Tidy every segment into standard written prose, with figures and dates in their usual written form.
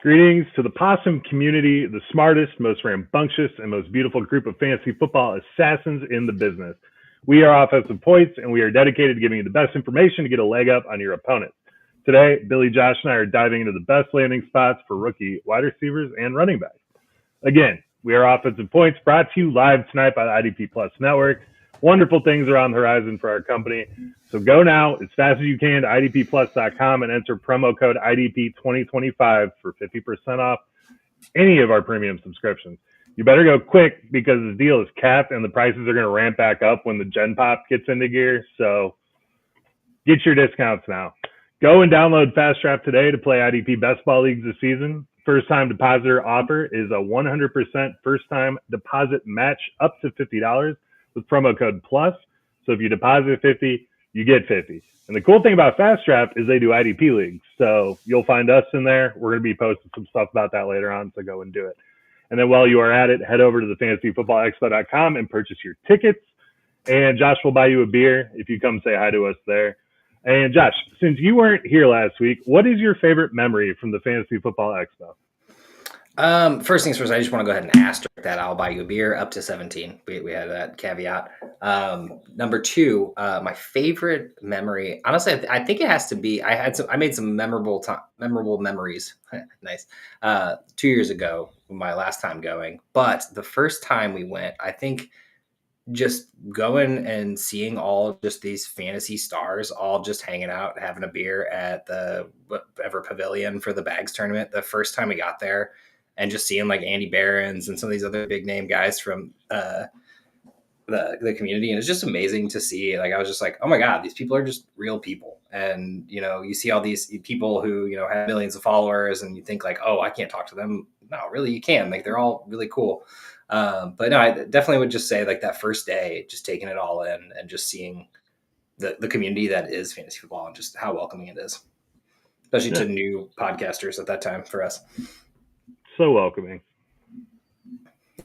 Greetings to the Possum community, the smartest, most rambunctious, and most beautiful group of fantasy football assassins in the business. We are Offensive Points, and we are dedicated to giving you the best information to get a leg up on your opponent. Today, Billy, Josh, and I are diving into the best landing spots for rookie wide receivers and running backs. Again, we are Offensive Points, brought to you live tonight by the IDP Plus Network. Wonderful things are on the horizon for our company. So go now as fast as you can to idpplus.com and enter promo code IDP2025 for 50% off any of our premium subscriptions. You better go quick because this deal is capped and the prices are going to ramp back up when the Gen Pop gets into gear. So get your discounts now. Go and download Fast Draft today to play IDP Best Ball Leagues this season. First-time depositor offer is a 100% first-time deposit match up to $50 with promo code PLUS. So if you deposit $50, you get $50. And the cool thing about Fast Draft is they do IDP leagues. So you'll find us in there. We're going to be posting some stuff about that later on, so go and do it. And then while you are at it, head over to the fantasyfootballexpo.com and purchase your tickets. And Josh will buy you a beer if you come say hi to us there. And Josh, since you weren't here last week, what is your favorite memory from the Fantasy Football Expo? First things first, I just want to go ahead and asterisk that I'll buy you a beer up to 17. We had that caveat. Number two, my favorite memory, honestly, I think it has to be, I made some memorable memories. Nice. 2 years ago, my last time going, but the first time we went, I think just going and seeing all just these fantasy stars all just hanging out, having a beer at the whatever pavilion for the bags tournament. The first time we got there, and just seeing like Andy Behrens and some of these other big name guys from the community. And it's just amazing to see. Like, I was just like, oh my God, these people are just real people. And, you know, you see all these people who, you know, have millions of followers and you think like, oh, I can't talk to them. No, really, you can. Like, they're all really cool. But no, I definitely would just say like that first day, just taking it all in and just seeing the community that is fantasy football and just how welcoming it is, especially to new podcasters at that time for us. So welcoming.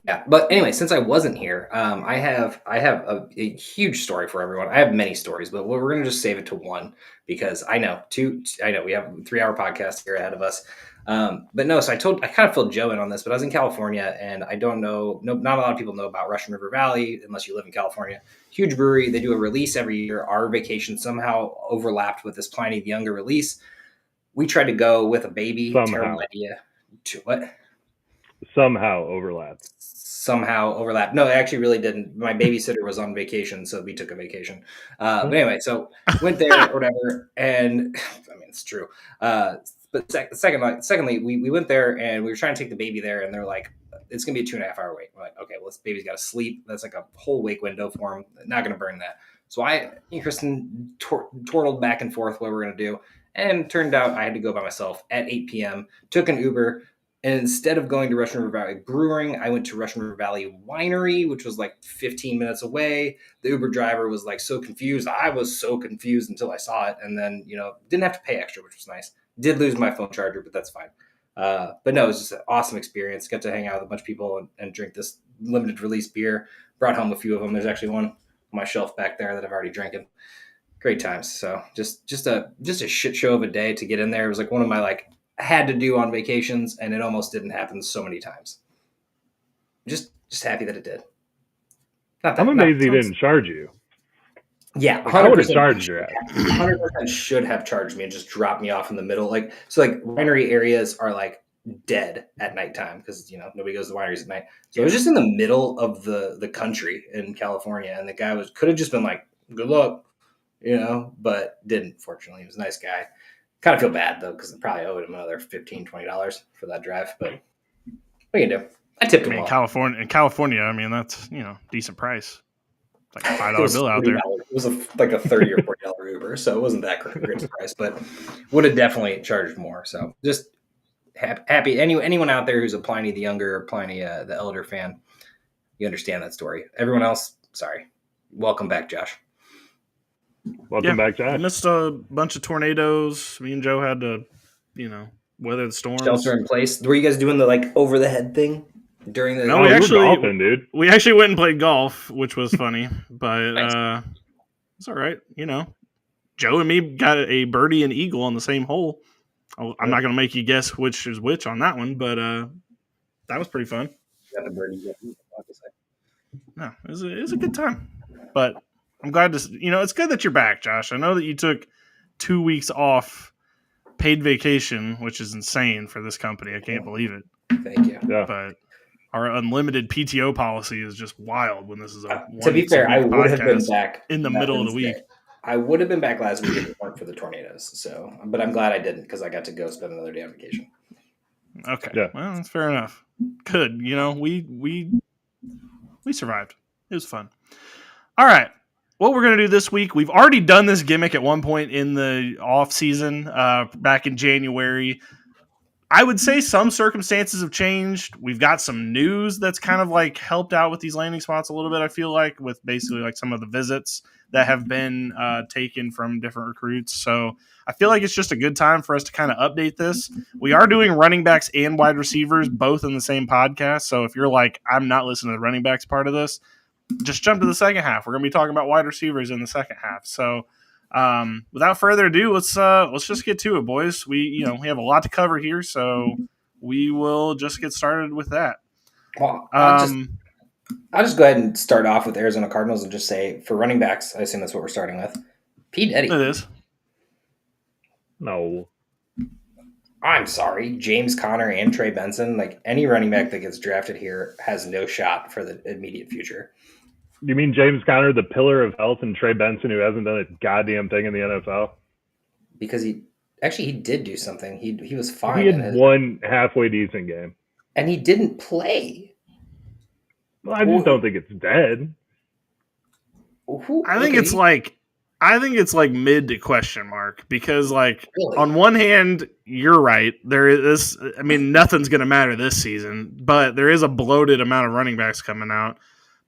Yeah, but anyway, since I wasn't here, I have a huge story for everyone. I have many stories, but we're going to just save it to one because I know we have a 3-hour podcast here ahead of us. But no, so I kind of filled Joe in on this, but I was in California and I don't know, not a lot of people know about Russian River Valley unless you live in California. Huge brewery. They do a release every year. Our vacation somehow overlapped with this Pliny the Younger release. We tried to go with a baby. Somehow. Terrible idea. What? Somehow overlapped. No, it actually really didn't. My babysitter was on vacation, so we took a vacation. But anyway, so went there or whatever. And I mean, it's true. But secondly, we went there and we were trying to take the baby there. And they're like, it's going to be a 2.5-hour wait. We're like, okay, well, this baby's got to sleep. That's like a whole wake window for him. Not going to burn that. So me and Kristen twirled back and forth what we're going to do. And turned out I had to go by myself at 8 p.m., took an Uber. And instead of going to Russian River Valley Brewing, I went to Russian River Valley Winery, which was like 15 minutes away. The Uber driver was like so confused. I was so confused until I saw it. And then, you know, didn't have to pay extra, which was nice. Did lose my phone charger, but that's fine. But no, it was just an awesome experience. Got to hang out with a bunch of people and drink this limited release beer. Brought home a few of them. There's actually one on my shelf back there that I've already drinking. Great times. So just a shit show of a day to get in there. It was like one of my had to do on vacations, and it almost didn't happen so many times. Just happy that it did. I'm amazed he didn't charge you. Yeah, I would have charged your ass. 100% should have charged me and just dropped me off in the middle. Winery areas are like dead at nighttime because, you know, nobody goes to wineries at night. So it was just in the middle of the country in California, and the guy could have just been like, good luck, you know, but didn't, fortunately. He was a nice guy. Kind of feel bad, though, because I probably owed him another $15, $20 for that drive. But what can you do? I tipped him well. In California, I mean, that's, you know, decent price. It's like a $5 bill out there. It was like a $30 or $40 Uber, so it wasn't that great a price, but would have definitely charged more. So just happy. Anyone out there who's a Pliny the Younger or Pliny the Elder fan, you understand that story. Everyone else, sorry. Welcome back, Josh. Welcome back, Josh. I missed a bunch of tornadoes. Me and Joe had to, you know, weather the storms. Shelter in place. Were you guys doing the like over the head thing during the? No, we were golfing, dude. We actually went and played golf, which was funny, but Nice. it's all right. Joe and me got a birdie and eagle on the same hole. I'm not going to make you guess which is which on that one, but that was pretty fun. Got the birdie. No, it was a good time. But I'm glad to, it's good that you're back, Josh. I know that you took 2 weeks off paid vacation, which is insane for this company. I can't believe it. Thank you. Yeah. But our unlimited PTO policy is just wild when this is a To be fair, I would have been podcast back in the middle of the week. I would have been back last week if it weren't for the tornadoes. So, but I'm glad I didn't because I got to go spend another day on vacation. Okay. Yeah. Well, that's fair enough. Good. We survived. It was fun. All right. What we're going to do this week, we've already done this gimmick at one point in the off season back in January. I would say some circumstances have changed. We've got some news that's kind of like helped out with these landing spots a little bit, I feel like, with basically like some of the visits that have been taken from different recruits. So I feel like it's just a good time for us to kind of update this. We are doing running backs and wide receivers both in the same podcast. So if you're like, I'm not listening to the running backs part of this, just jump to the second half. We're going to be talking about wide receivers in the second half. So without further ado, let's just get to it, boys. We have a lot to cover here, so we will just get started with that. Well, I'll just go ahead and start off with Arizona Cardinals and just say for running backs, I assume that's what we're starting with. Pete Eddy. It is. No. I'm sorry. James Conner and Trey Benson, like any running back that gets drafted here has no shot for the immediate future. You mean James Conner, the pillar of health, and Trey Benson, who hasn't done a goddamn thing in the NFL? Because he did do something. He was fine. He had one halfway decent game. And he didn't play. Well, I just don't think it's dead. I think it's like mid to question mark because like Really? On one hand, you're right. There is nothing's going to matter this season, but there is a bloated amount of running backs coming out.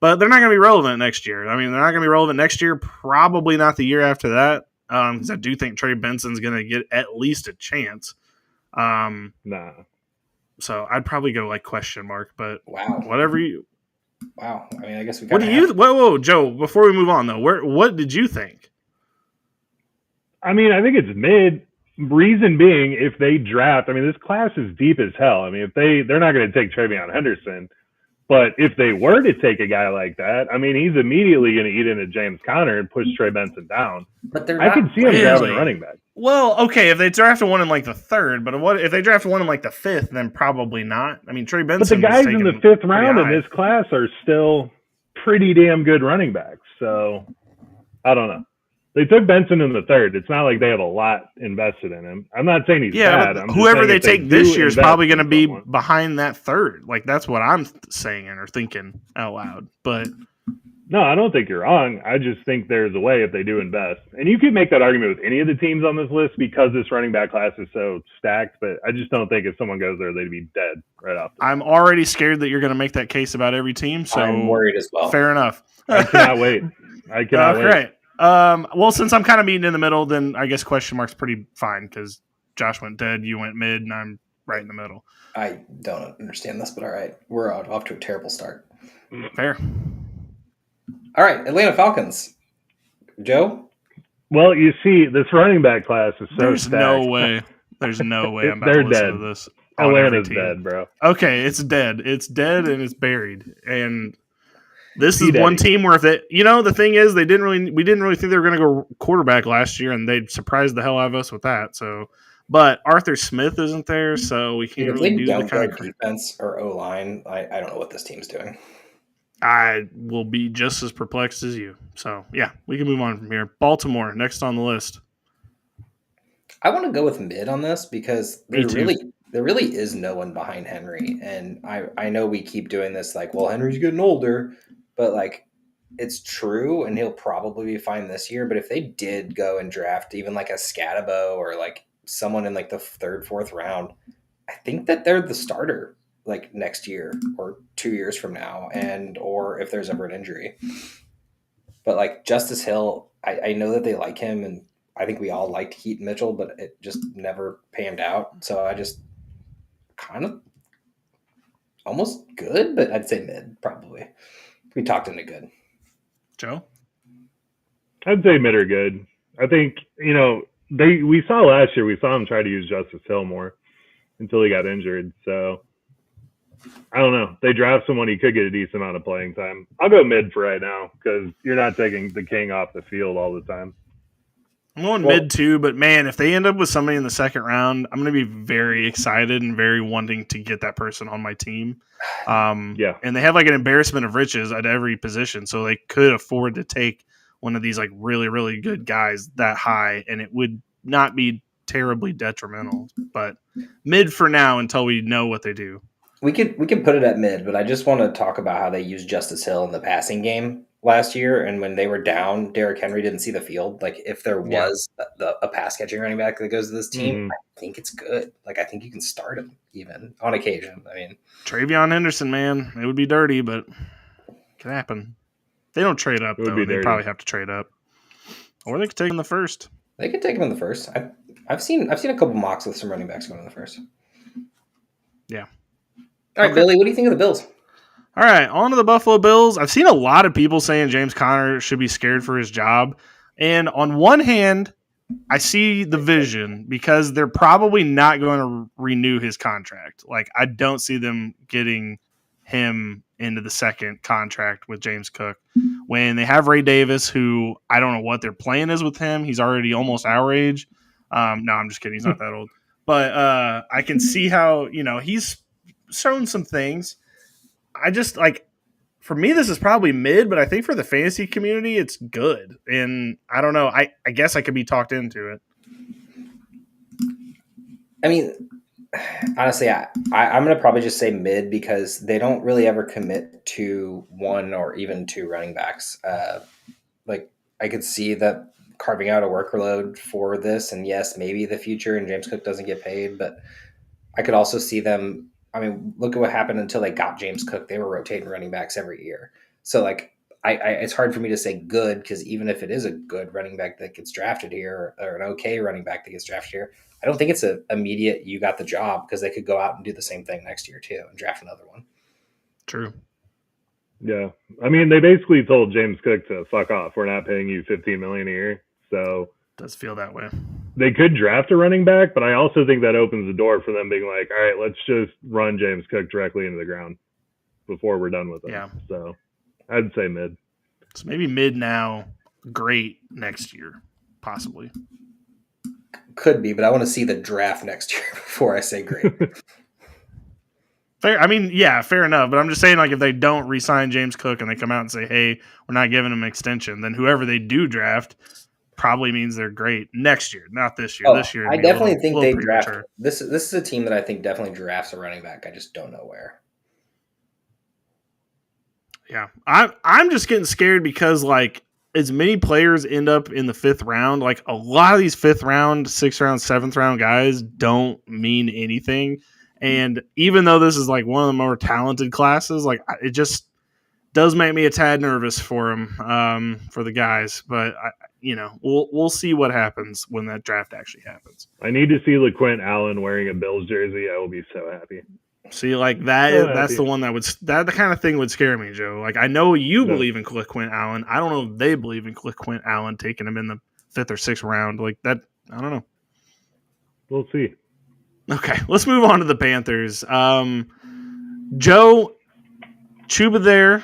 But they're not going to be relevant next year. I mean, they're not going to be relevant next year, probably not the year after that, because I do think Trey Benson's going to get at least a chance. Nah. So I'd probably go like question mark, but wow. Whatever you. Wow. I mean, I guess we. What do you? Whoa, Joe! Before we move on, though, what did you think? I mean, I think it's mid. Reason being, if they draft, I mean, this class is deep as hell. I mean, if they're not going to take Travion Henderson. But if they were to take a guy like that, I mean, he's immediately going to eat into James Conner and push Trey Benson down. But I could see him grabbing a running back. Well, okay, if they drafted one in like the third, but what if they drafted one in like the fifth? Then probably not. I mean, Trey Benson. But the guys in the fifth round in this class are still pretty damn good running backs. So I don't know. They took Benson in the third. It's not like they have a lot invested in him. I'm not saying he's bad. But whoever they take this year is probably going to be behind that third. Like that's what I'm saying or thinking out loud. But no, I don't think you're wrong. I just think there's a way if they do invest. And you could make that argument with any of the teams on this list because this running back class is so stacked. But I just don't think if someone goes there, they'd be dead right off. I'm already scared that you're going to make that case about every team. So I'm worried as well. Fair enough. I cannot wait. Wait. Great. Well, since I'm kind of meeting in the middle, then I guess question mark's pretty fine because Josh went dead, you went mid, and I'm right in the middle. I don't understand this, but all right. We're off to a terrible start. Fair. All right, Atlanta Falcons. Joe? Well, you see, this running back class is so stacked. There's no way I'm about to listen to this. Atlanta's dead, bro. Okay, it's dead. It's dead and it's buried. And this is one team where if they, the thing is, we didn't really think they were going to go quarterback last year, and they surprised the hell out of us with that. So, but Arthur Smith isn't there, so we can't really do the kind of defense or O line. I don't know what this team's doing. I will be just as perplexed as you. So, yeah, we can move on from here. Baltimore, next on the list. I want to go with mid on this because there really is no one behind Henry. And I know we keep doing this like, well, Henry's getting older, but like it's true and he'll probably be fine this year. But if they did go and draft even like a Scatabo or like someone in like the third, fourth round, I think that they're the starter like next year or 2 years from now, or if there's ever an injury. But like Justice Hill, I know that they like him, and I think we all liked Keaton Mitchell, but it just never panned out. So kind of almost good, but I'd say mid probably. We talked into good. Joe? I'd say mid or good. I think, we saw last year, we saw him try to use Justice Hill more until he got injured. So I don't know. They draft someone, he could get a decent amount of playing time. I'll go mid for right now because you're not taking the king off the field all the time. I'm going mid too, but man, if they end up with somebody in the second round, I'm going to be very excited and very wanting to get that person on my team. Yeah. And they have like an embarrassment of riches at every position, so they could afford to take one of these like really, really good guys that high, and it would not be terribly detrimental. But mid for now until we know what they do. We can put it at mid, but I just want to talk about how they used Justice Hill in the passing game last year, and when they were down, Derrick Henry didn't see the field. Like if there was a pass catching running back that goes to this team, I think it's good. Like I think you can start him even on occasion. I mean, Travion Henderson, man, it would be dirty, but it can happen. They don't trade up though. They probably have to trade up, or they could take him in the first. They could take him in the first. I've seen a couple mocks with some running backs going in the first. Yeah. All right, Billy, what do you think of the Bills? All right, on to the Buffalo Bills. I've seen a lot of people saying James Conner should be scared for his job. And on one hand, I see the vision because they're probably not going to renew his contract. Like, I don't see them getting him into the second contract with James Cook. When they have Ray Davis, who I don't know what their plan is with him. He's already almost our age. No, I'm just kidding. He's not that old. But I can see how, he's shown some things. I just for me, this is probably mid, but I think for the fantasy community, it's good. And I don't know. I guess I could be talked into it. I mean, honestly, I'm going to probably just say mid because they don't really ever commit to one or even two running backs. I could see that carving out a workload for this, and yes, maybe the future and James Cook doesn't get paid, but I could also see them. I mean, look at what happened until they got James Cook. They were rotating running backs every year. So, it's hard for me to say good because even if it is a good running back that gets drafted here or an okay running back that gets drafted here, I don't think it's an immediate you got the job because they could go out and do the same thing next year too and draft another one. True. Yeah. I mean, they basically told James Cook to fuck off. We're not paying you $15 million a year. So it does feel that way. They could draft a running back, but I also think that opens the door for them being like, all right, let's just run James Cook directly into the ground before we're done with him. Yeah. So I'd say mid. So maybe mid now, great next year, possibly. Could be, but I want to see the draft next year before I say great. Fair. I mean, yeah, fair enough. But I'm just saying, if they don't re-sign James Cook and they come out and say, hey, we're not giving him an extension, then whoever they do draft probably means they're great next year, not this year. This year, I definitely think they draft. This is a team that I think definitely drafts a running back. I just don't know where. Yeah, I'm just getting scared because as many players end up in the fifth round, a lot of these fifth round, sixth round, seventh round guys don't mean anything. And even though this is one of the more talented classes, it just does make me a tad nervous for them, for the guys. But we'll see what happens when that draft actually happens. I need to see LaQuint Allen wearing a Bills jersey. I will be so happy. See, that's the one that the kind of thing would scare me, Joe. I know you believe in LaQuint Allen. I don't know if they believe in LaQuint Allen taking him in the fifth or sixth round. That, I don't know. We'll see. Okay, let's move on to the Panthers. Joe, Chuba there.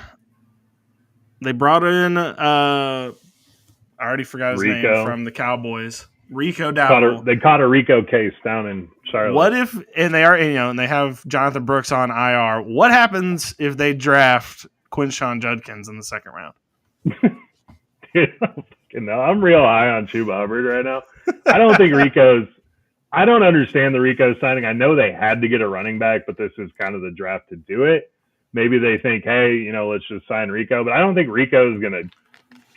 They brought in I already forgot his name from the Cowboys. Rico Dowdle. They caught a Rico case down in Charlotte. What if, and they have Jonathan Brooks on IR. What happens if they draft Quinshon Judkins in the second round? I'm real high on Chuba Hubbard right now. I don't understand the Rico signing. I know they had to get a running back, but this is kind of the draft to do it. Maybe they think, hey, let's just sign Rico. But I don't think Rico is going to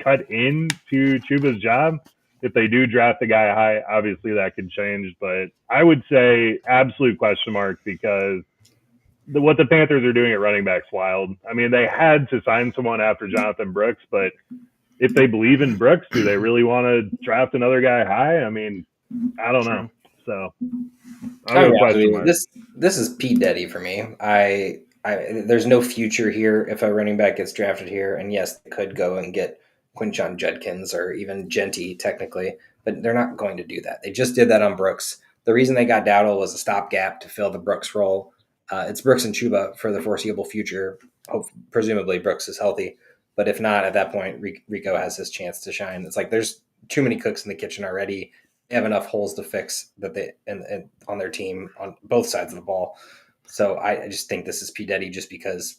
cut into Chuba's job. If they do draft the guy high, obviously that could change. But I would say absolute question mark because what the Panthers are doing at running back's wild. I mean, they had to sign someone after Jonathan Brooks, but if they believe in Brooks, do they really want to draft another guy high? I mean, I don't know. So, question mark. This is Pete Daddy for me. There's no future here if a running back gets drafted here. And yes, they could go and get Quinshon Judkins or even Genty technically, but they're not going to do that. They just did that on Brooks. The reason they got Dowdle was a stopgap to fill the Brooks role. It's Brooks and Chuba for the foreseeable future. Presumably Brooks is healthy, but if not, at that point, Rico has his chance to shine. It's like there's too many cooks in the kitchen already. They have enough holes to fix that they and on their team on both sides of the ball. So I just think this is P. Diddy just because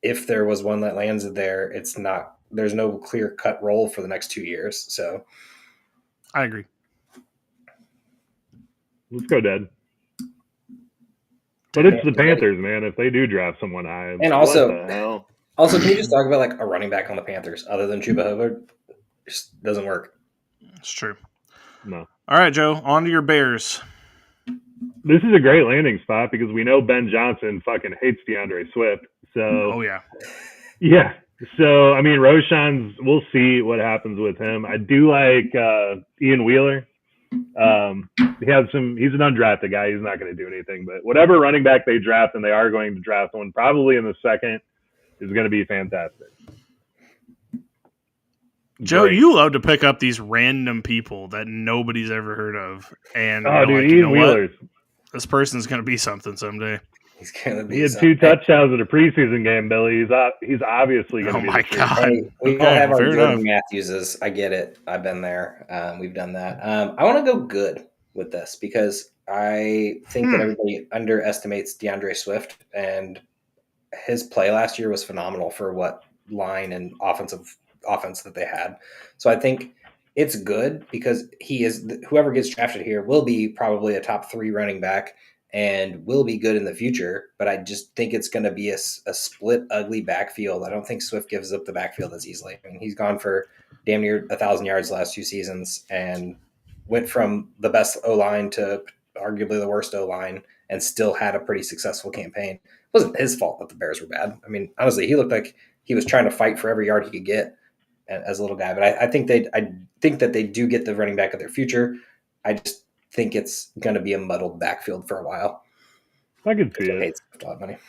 if there was one that lands there, it's not. There's no clear cut role for the next 2 years. So I agree. Let's go, Dad. But it's the Panthers, man. If they do draft someone high, and also, can you just talk about like a running back on the Panthers other than Chuba Hubbard? Just doesn't work. It's true. No. All right, Joe. On to your Bears. This is a great landing spot because we know Ben Johnson fucking hates DeAndre Swift. So, oh yeah. So I mean, Roschon's. We'll see what happens with him. I do like Ian Wheeler. He's an undrafted guy. He's not going to do anything, but whatever running back they draft, and they are going to draft one probably in the second, is going to be fantastic. Joe, you love to pick up these random people that nobody's ever heard of, and Ian Wheeler. This person's going to be something someday. He's going to be. He had 2 touchdowns in a preseason game, Billy. He's obviously going to be. Oh my god! Hey, we all have our Jordan Matthewses. I get it. I've been there. We've done that. I want to go good with this because I think that everybody underestimates DeAndre Swift, and his play last year was phenomenal for what line and offense that they had. So I think it's good because whoever gets drafted here will be probably a top 3 running back and will be good in the future. But I just think it's going to be a split, ugly backfield. I don't think Swift gives up the backfield as easily. I mean, he's gone for damn near 1,000 yards the last 2 seasons and went from the best O-line to arguably the worst O-line and still had a pretty successful campaign. It wasn't his fault that the Bears were bad. I mean, honestly, he looked like he was trying to fight for every yard he could get as a little guy. But I think that they do get the running back of their future. I just think it's going to be a muddled backfield for a while. I can see it.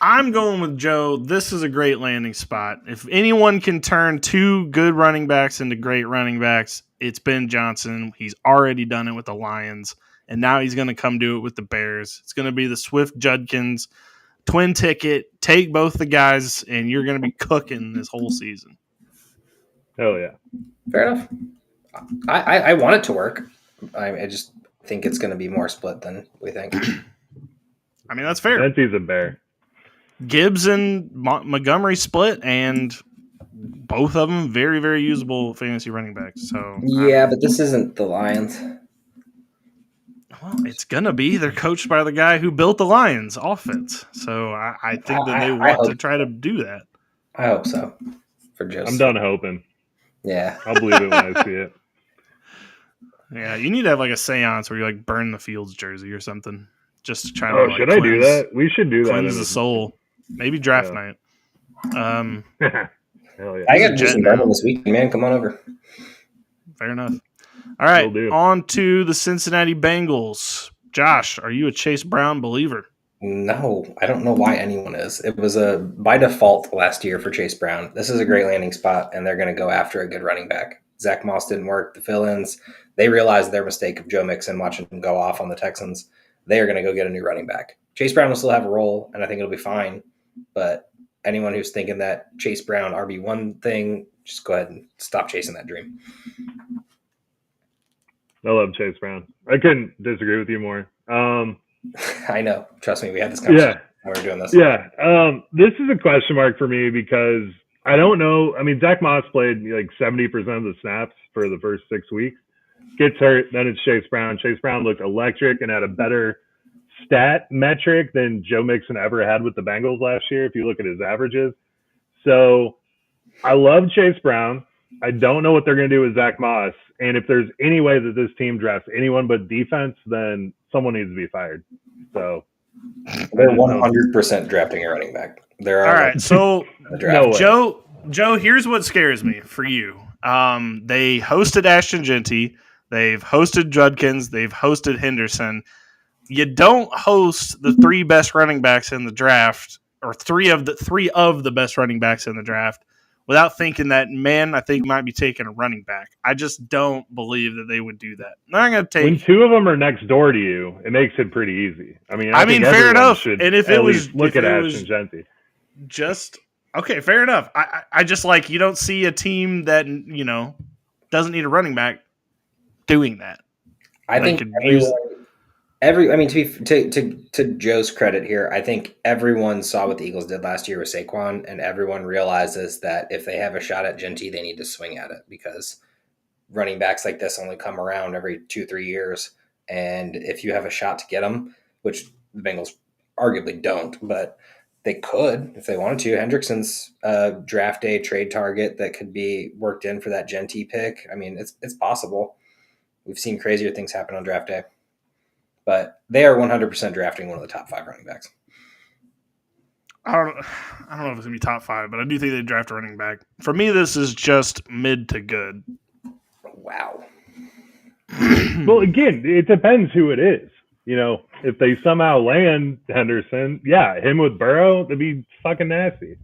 I'm going with Joe. This is a great landing spot. If anyone can turn 2 good running backs into great running backs, it's Ben Johnson. He's already done it with the Lions, and now he's going to come do it with the Bears. It's going to be the Swift-Judkins twin ticket. Take both the guys, and you're going to be cooking this whole season. Hell yeah. Fair enough. I want it to work. I just think it's going to be more split than we think. I mean, that's fair. Benty's a bear. Gibbs and Montgomery split, and both of them very, very usable fantasy running backs. So yeah, but this isn't the Lions. Well, it's going to be. They're coached by the guy who built the Lions offense. So I think that they want to try to do that. I hope so. For Joseph. I'm done hoping. Yeah. I'll believe it when I see it. Yeah, you need to have like a seance where you like burn the Fields jersey or something. Just to try to. Oh, should I do that? We should do that. Cleanse the soul. Maybe draft night. Hell yeah. I got Jason Garden this weekend, man. Come on over. Fair enough. All right, on to the Cincinnati Bengals. Josh, are you a Chase Brown believer? No, I don't know why anyone is. It was by default last year for Chase Brown. This is a great landing spot, and they're going to go after a good running back. Zach Moss didn't work. The fill-ins, they realized their mistake of Joe Mixon watching him go off on the Texans. They are going to go get a new running back. Chase Brown will still have a role, and I think it'll be fine. But anyone who's thinking that Chase Brown RB1 thing, just go ahead and stop chasing that dream. I love Chase Brown. I couldn't disagree with you more. I know. Trust me, we had this conversation while we were doing this. Yeah. This is a question mark for me because I don't know. I mean, Zach Moss played like 70% of the snaps for the first 6 weeks. Gets hurt, then it's Chase Brown. Chase Brown looked electric and had a better stat metric than Joe Mixon ever had with the Bengals last year, if you look at his averages. So I love Chase Brown. I don't know what they're going to do with Zach Moss. And if there's any way that this team drafts anyone but defense, then someone needs to be fired. So they're 100% drafting a running back. They're all right. So Joe, here's what scares me for you. They hosted Ashton Genty. They've hosted Judkins. They've hosted Henderson. you don't host the three best running backs in the draft, or three of the best running backs in the draft, without thinking that I think might be taking a running back. I just don't believe that they would do that. They're not going to take. When two of them are next door to you, it makes it pretty easy. I think fair enough. should And if at it was least look at Ashton Genty. Just okay, fair enough. I just like you don't see a team that doesn't need a running back doing that. I think to Joe's credit here, I think everyone saw what the Eagles did last year with Saquon, and everyone realizes that if they have a shot at Genty, they need to swing at it because running backs like this only come around every 2-3 years. And if you have a shot to get them, which the Bengals arguably don't, but they could if they wanted to. Hendrickson's a draft day trade target that could be worked in for that Genty pick. I mean, it's possible. We've seen crazier things happen on draft day. But they are 100% drafting one of the top 5 running backs. I don't know if it's going to be top 5, but I do think they draft a running back. For me, this is just mid to good. Wow. Well, again, it depends who it is. If they somehow land Henderson, him with Burrow, that'd be fucking nasty.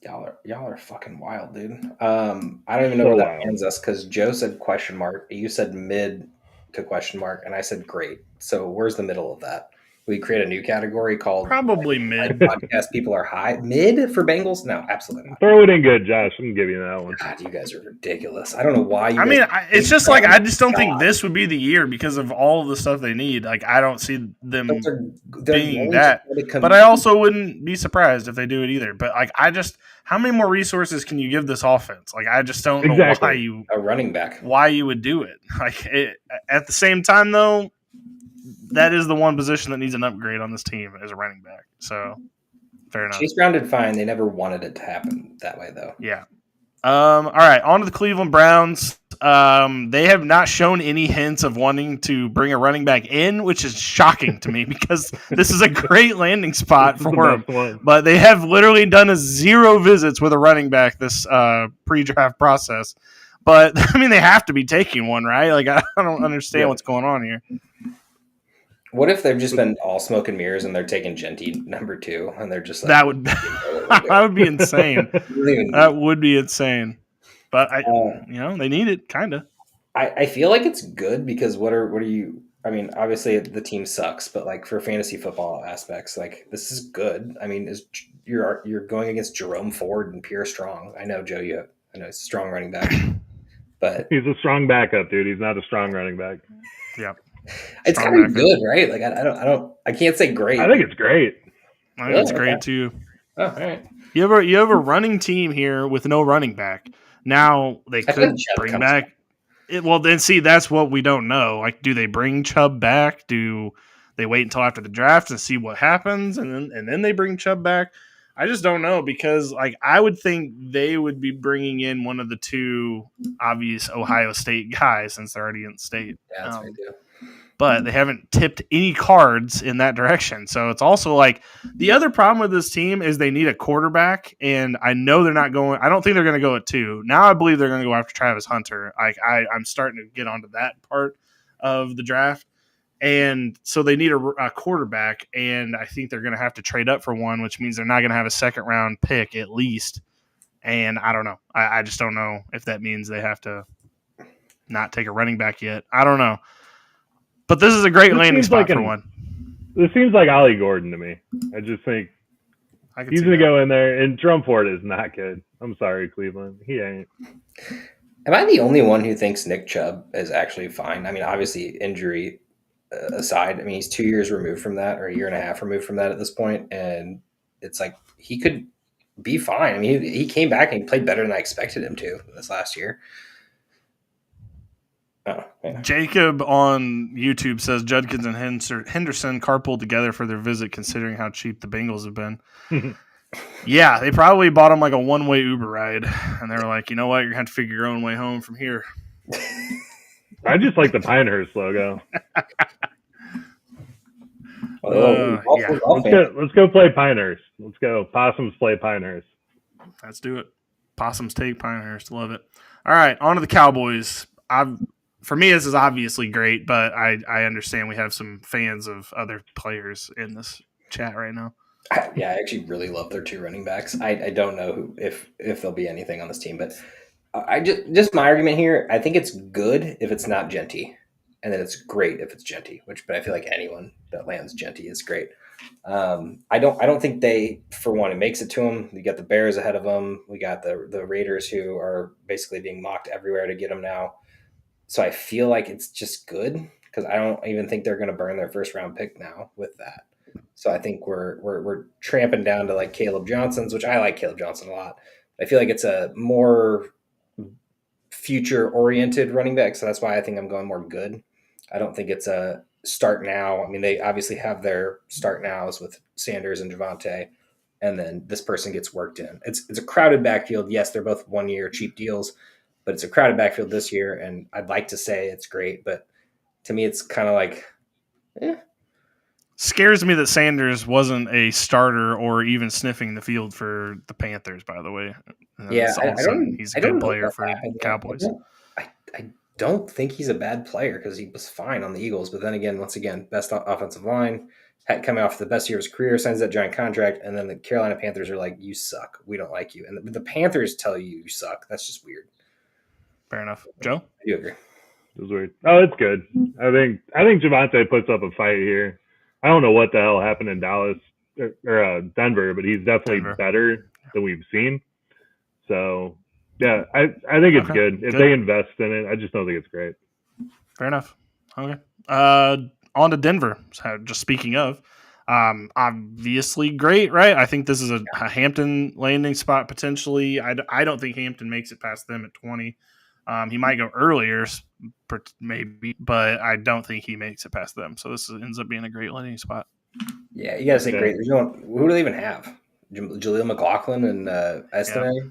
Y'all are fucking wild, dude. I don't even know where that lands us because Joe said question mark. You said mid to question mark, and I said great. So where's the middle of that? We create a new category called probably mid. Podcast people are high. Mid for Bengals? No, absolutely not. Throw it in good, Josh. I'm giving you that one. God, you guys are ridiculous. I don't know why you. It's just like I just don't think this would be the year because of all of the stuff they need. Like I don't see them being that. But I also wouldn't be surprised if they do it either. But like how many more resources can you give this offense? Like I just don't know why a running back why you would do it. Like at the same time though. That is the one position that needs an upgrade on this team as a running back. So, fair enough. Chase Brown did fine. They never wanted it to happen that way, though. Yeah. All right. On to the Cleveland Browns. They have not shown any hints of wanting to bring a running back in, which is shocking to me because this is a great landing spot for him. But they have literally done 0 visits with a running back this pre-draft process. But, they have to be taking one, right? Like, I don't understand what's going on here. What if they've just been all smoke and mirrors and they're taking Genty number 2 and they're just like that would be insane. That would be insane. But they need it kind of. I feel like it's good because what are you? I mean, obviously the team sucks, but like for fantasy football aspects, like this is good. I mean, you're going against Jerome Ford and Pierre Strong. I know Joe, I know he's a strong running back, but he's a strong backup, dude. He's not a strong running back. Yeah. It's kind of good, right? Like I can't say great. I think it's great. I think it's great too. Oh, all right. You have a running team here with no running back. Now they could bring back it. Well, then see, that's what we don't know. Like, do they bring Chubb back? Do they wait until after the draft and see what happens, and then they bring Chubb back? I just don't know because, like, I would think they would be bringing in one of the 2 obvious Ohio State guys since they're already in state. Yeah, that's what I do. But they haven't tipped any cards in that direction. So it's also like the other problem with this team is they need a quarterback, and I know they're not going. I don't think they're going to go at 2. Now I believe they're going to go after Travis Hunter. I'm starting to get onto that part of the draft, and so they need a quarterback, and I think they're going to have to trade up for one, which means they're not going to have a second round pick at least. And I don't know. I just don't know if that means they have to not take a running back yet. I don't know. But this is a great landing spot for one. This seems like Ollie Gordon to me. I just think he's going to go in there, and Jerome Ford is not good. I'm sorry, Cleveland. He ain't. Am I the only one who thinks Nick Chubb is actually fine? I mean, obviously, injury aside, I mean, he's 2 years removed from that, or a year and a half removed from that at this point, and it's like he could be fine. I mean, he came back and he played better than I expected him to this last year. Oh, yeah. Jacob on YouTube says Judkins and Henderson carpooled together for their visit, considering how cheap the Bengals have been. Yeah, they probably bought him like a one-way Uber ride, and they were like, you know what, you're going to have to figure your own way home from here. I just like the Pinehurst logo. Yeah. Let's go play Pinehurst. Let's go. Possums play Pinehurst. Let's do it. Possums take Pinehurst. Love it. All right, on to the Cowboys. for me, this is obviously great, but I understand we have some fans of other players in this chat right now. I actually really love their 2 running backs. I don't know if there'll be anything on this team, but I just my argument here. I think it's good if it's not Genty, and then it's great if it's Genty. But I feel like anyone that lands Genty is great. I don't think they, for one, it makes it to them. We got the Bears ahead of them. We got the Raiders, who are basically being mocked everywhere to get them now. So I feel like it's just good because I don't even think they're going to burn their first round pick now with that. So I think we're tramping down to like Caleb Johnson's, which I like Caleb Johnson a lot. I feel like it's a more future oriented running back, so that's why I think I'm going more good. I don't think it's a start now. I mean, they obviously have their start nows with Sanders and Javonte, and then this person gets worked in. It's a crowded backfield. Yes, they're both 1 year cheap deals, but it's a crowded backfield this year, and I'd like to say it's great, but to me, it's kind of like, Scares me that Sanders wasn't a starter or even sniffing the field for the Panthers, by the way. Yeah, he's a good player for Cowboys. I don't think he's a bad player because he was fine on the Eagles. But then again, once again, best offensive line, had coming off the best year of his career, signs that giant contract, and then the Carolina Panthers are like, "You suck. We don't like you." And the Panthers tell you suck. That's just weird. Fair enough, Joe. I do agree. It was weird. Oh, it's good. I think Javonte puts up a fight here. I don't know what the hell happened in Dallas or Denver, but he's definitely better than we've seen. So, yeah, I think it's good. If they invest in it, I just don't think it's great. Fair enough. Okay. On to Denver. Just speaking of, obviously great, right? I think this is a Hampton landing spot potentially. I don't think Hampton makes it past them at 20. He might go earlier, maybe, but I don't think he makes it past them. So this ends up being a great landing spot. Yeah, you got to say great. Who do they even have? Jaleel McLaughlin and Estime? Yeah.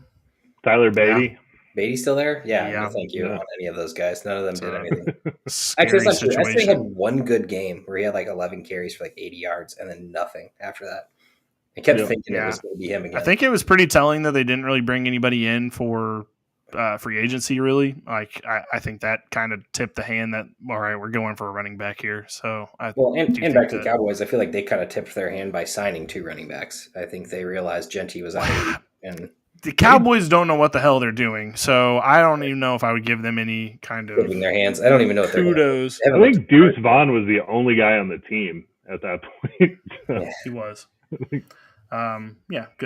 Tyler Beatty. Yeah. Beatty's still there? Yeah. No, thank you on any of those guys. None of them did anything. Actually, it's not true. Estime had one good game where he had like 11 carries for like 80 yards and then nothing after that. I kept thinking it was going to be him again. I think it was pretty telling that they didn't really bring anybody in for free agency, really. Like I think that kind of tipped the hand that, all right, we're going for a running back here. So and back to the Cowboys, I feel like they kind of tipped their hand by signing 2 running backs. I think they realized Genty was out, and the Cowboys don't know what the hell they're doing. So I don't even know if I would give them any kind of putting their hands. I don't even know what they're kudos. I think Deuce Vaughn was the only guy on the team at that point. Yeah, he was. Good.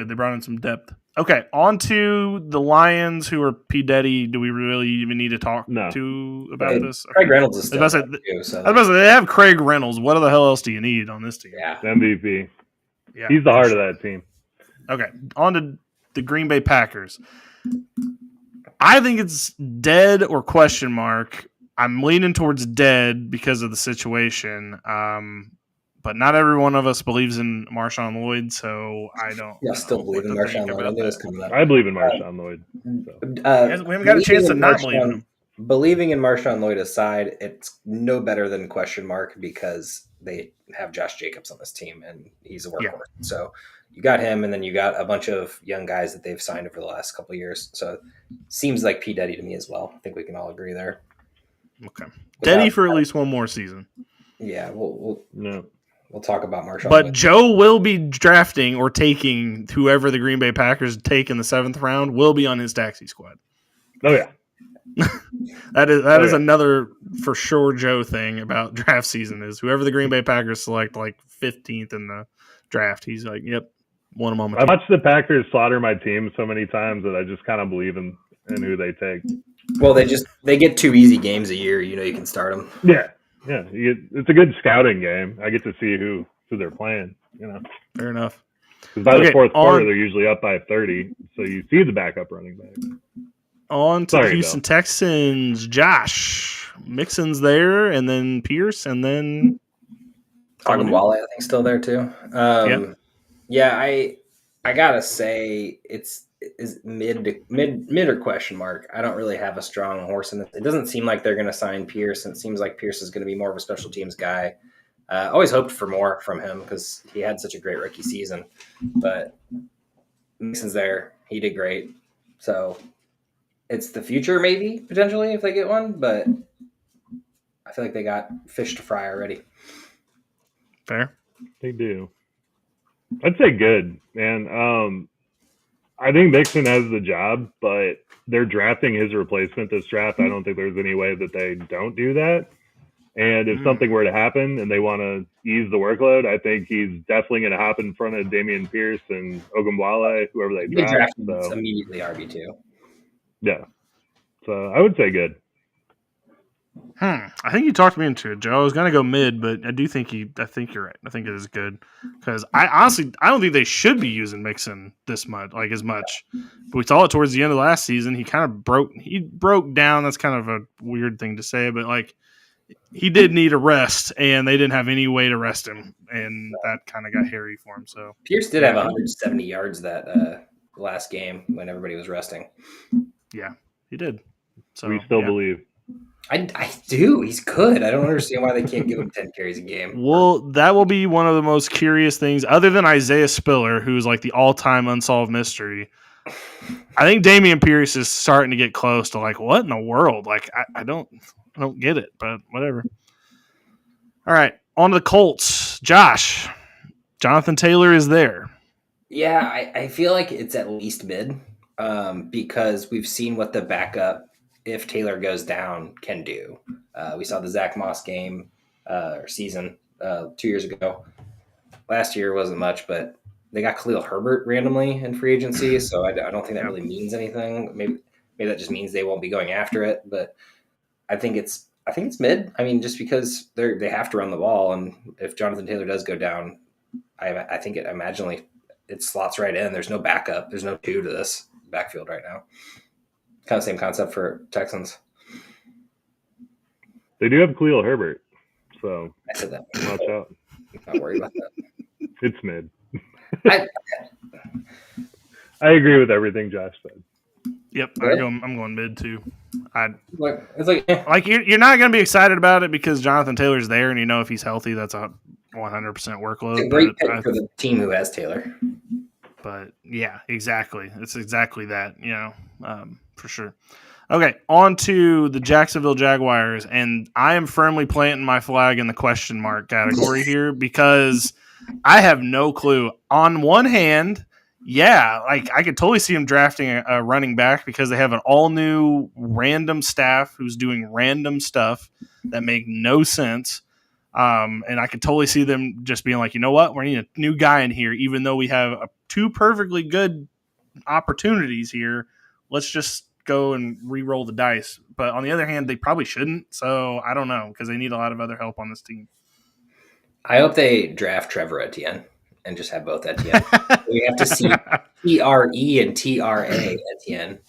They brought in some depth. Okay, on to the Lions, who are P. Diddy. Do we really even need to talk to about this? Craig Reynolds is still I was about to say, they have Craig Reynolds. What the hell else do you need on this team? Yeah. MVP. Yeah, he's the heart of that team. Okay, on to the Green Bay Packers. I think it's dead or question mark. I'm leaning towards dead because of the situation. But not every one of us believes in Marshawn Lloyd, so I don't. Yeah, still believe in Marshawn Lloyd. I believe in Marshawn Lloyd. So. We haven't got a chance to not believe in him. Believing in Marshawn Lloyd aside, it's no better than question mark because they have Josh Jacobs on this team, and he's a workhorse. Yeah. So you got him, and then you got a bunch of young guys that they've signed over the last couple of years. So it seems like P. Diddy to me as well. I think we can all agree there. Okay. Diddy for at least one more season. Yeah, We'll talk about Marshawn. But Joe will be drafting or taking whoever the Green Bay Packers take in the 7th round will be on his taxi squad. Oh, yeah. that is another for sure Joe thing about draft season is whoever the Green Bay Packers select like 15th in the draft. He's like, yep, want him on my team. I watched the Packers slaughter my team so many times that I just kind of believe in who they take. Well, they get 2 easy games a year. You can start them. Yeah. Yeah, it's a good scouting game. I get to see who they're playing. Fair enough. Because by the 4th quarter, they're usually up by 30, so you see the backup running back. On to the Houston Texans. Josh Mixon's there, and then Pierce, and then Wale, I think, still there too. Yeah, I gotta say it's mid or question mark. I don't really have a strong horse in this. It doesn't seem like they're going to sign Pierce, and it seems like Pierce is going to be more of a special teams guy. Always hoped for more from him because he had such a great rookie season. But Mason's there. He did great. So it's the future maybe, potentially, if they get one. But I feel like they got fish to fry already. Fair. They do. I'd say good, man. I think Mixon has the job, but they're drafting his replacement this draft. I don't think there's any way that they don't do that. And if something were to happen and they want to ease the workload, I think he's definitely going to hop in front of Damian Pierce and Ogunbowale, whoever they draft. So immediately RB2. Yeah. So I would say good. I think you talked me into it, Joe. I was gonna go mid, but I think you're right. I think it is good because I don't think they should be using Mixon this much, as much. But we saw it towards the end of last season. He kind of broke down. That's kind of a weird thing to say, but he did need a rest, and they didn't have any way to rest him, and that kind of got hairy for him. So Pierce did have 170 yards that last game when everybody was resting. Yeah, he did. So we still believe. I do. He's good. I don't understand why they can't give him 10 carries a game. Well, that will be one of the most curious things, other than Isaiah Spiller, who's the all-time unsolved mystery. I think Damian Pierce is starting to get close to what in the world? I don't get it, but whatever. All right, on to the Colts. Josh, Jonathan Taylor is there. Yeah, I feel like it's at least mid because we've seen what the backup, if Taylor goes down, can do. We saw the Zach Moss game or season 2 years ago. Last year wasn't much, but they got Khalil Herbert randomly in free agency, so I don't think that really means anything. Maybe that just means they won't be going after it, but I think it's mid. I mean, just because they have to run the ball, and if Jonathan Taylor does go down, I think it slots right in. There's no backup. There's no two to this backfield right now. Kind of same concept for Texans. They do have Khalil Herbert, so I said that. Watch out. Not worried about that. It's mid. I agree with everything Josh said. Yep, I'm going mid too. It's you're not going to be excited about it because Jonathan Taylor's there, and if he's healthy, that's a 100% workload. It's a great pick for the team who has Taylor. But yeah, exactly. It's exactly that, for sure. Okay, on to the Jacksonville Jaguars, and I am firmly planting my flag in the question mark category here because I have no clue. On one hand, I could totally see them drafting a running back because they have an all-new random staff who's doing random stuff that make no sense. And I could totally see them just being like, you know what? We need a new guy in here, even though we have two perfectly good opportunities here. Let's just go and re-roll the dice. But on the other hand, they probably shouldn't. So I don't know because they need a lot of other help on this team. I hope they draft Trevor Etienne and just have both Etienne. We have to see TRE and TRA Etienne.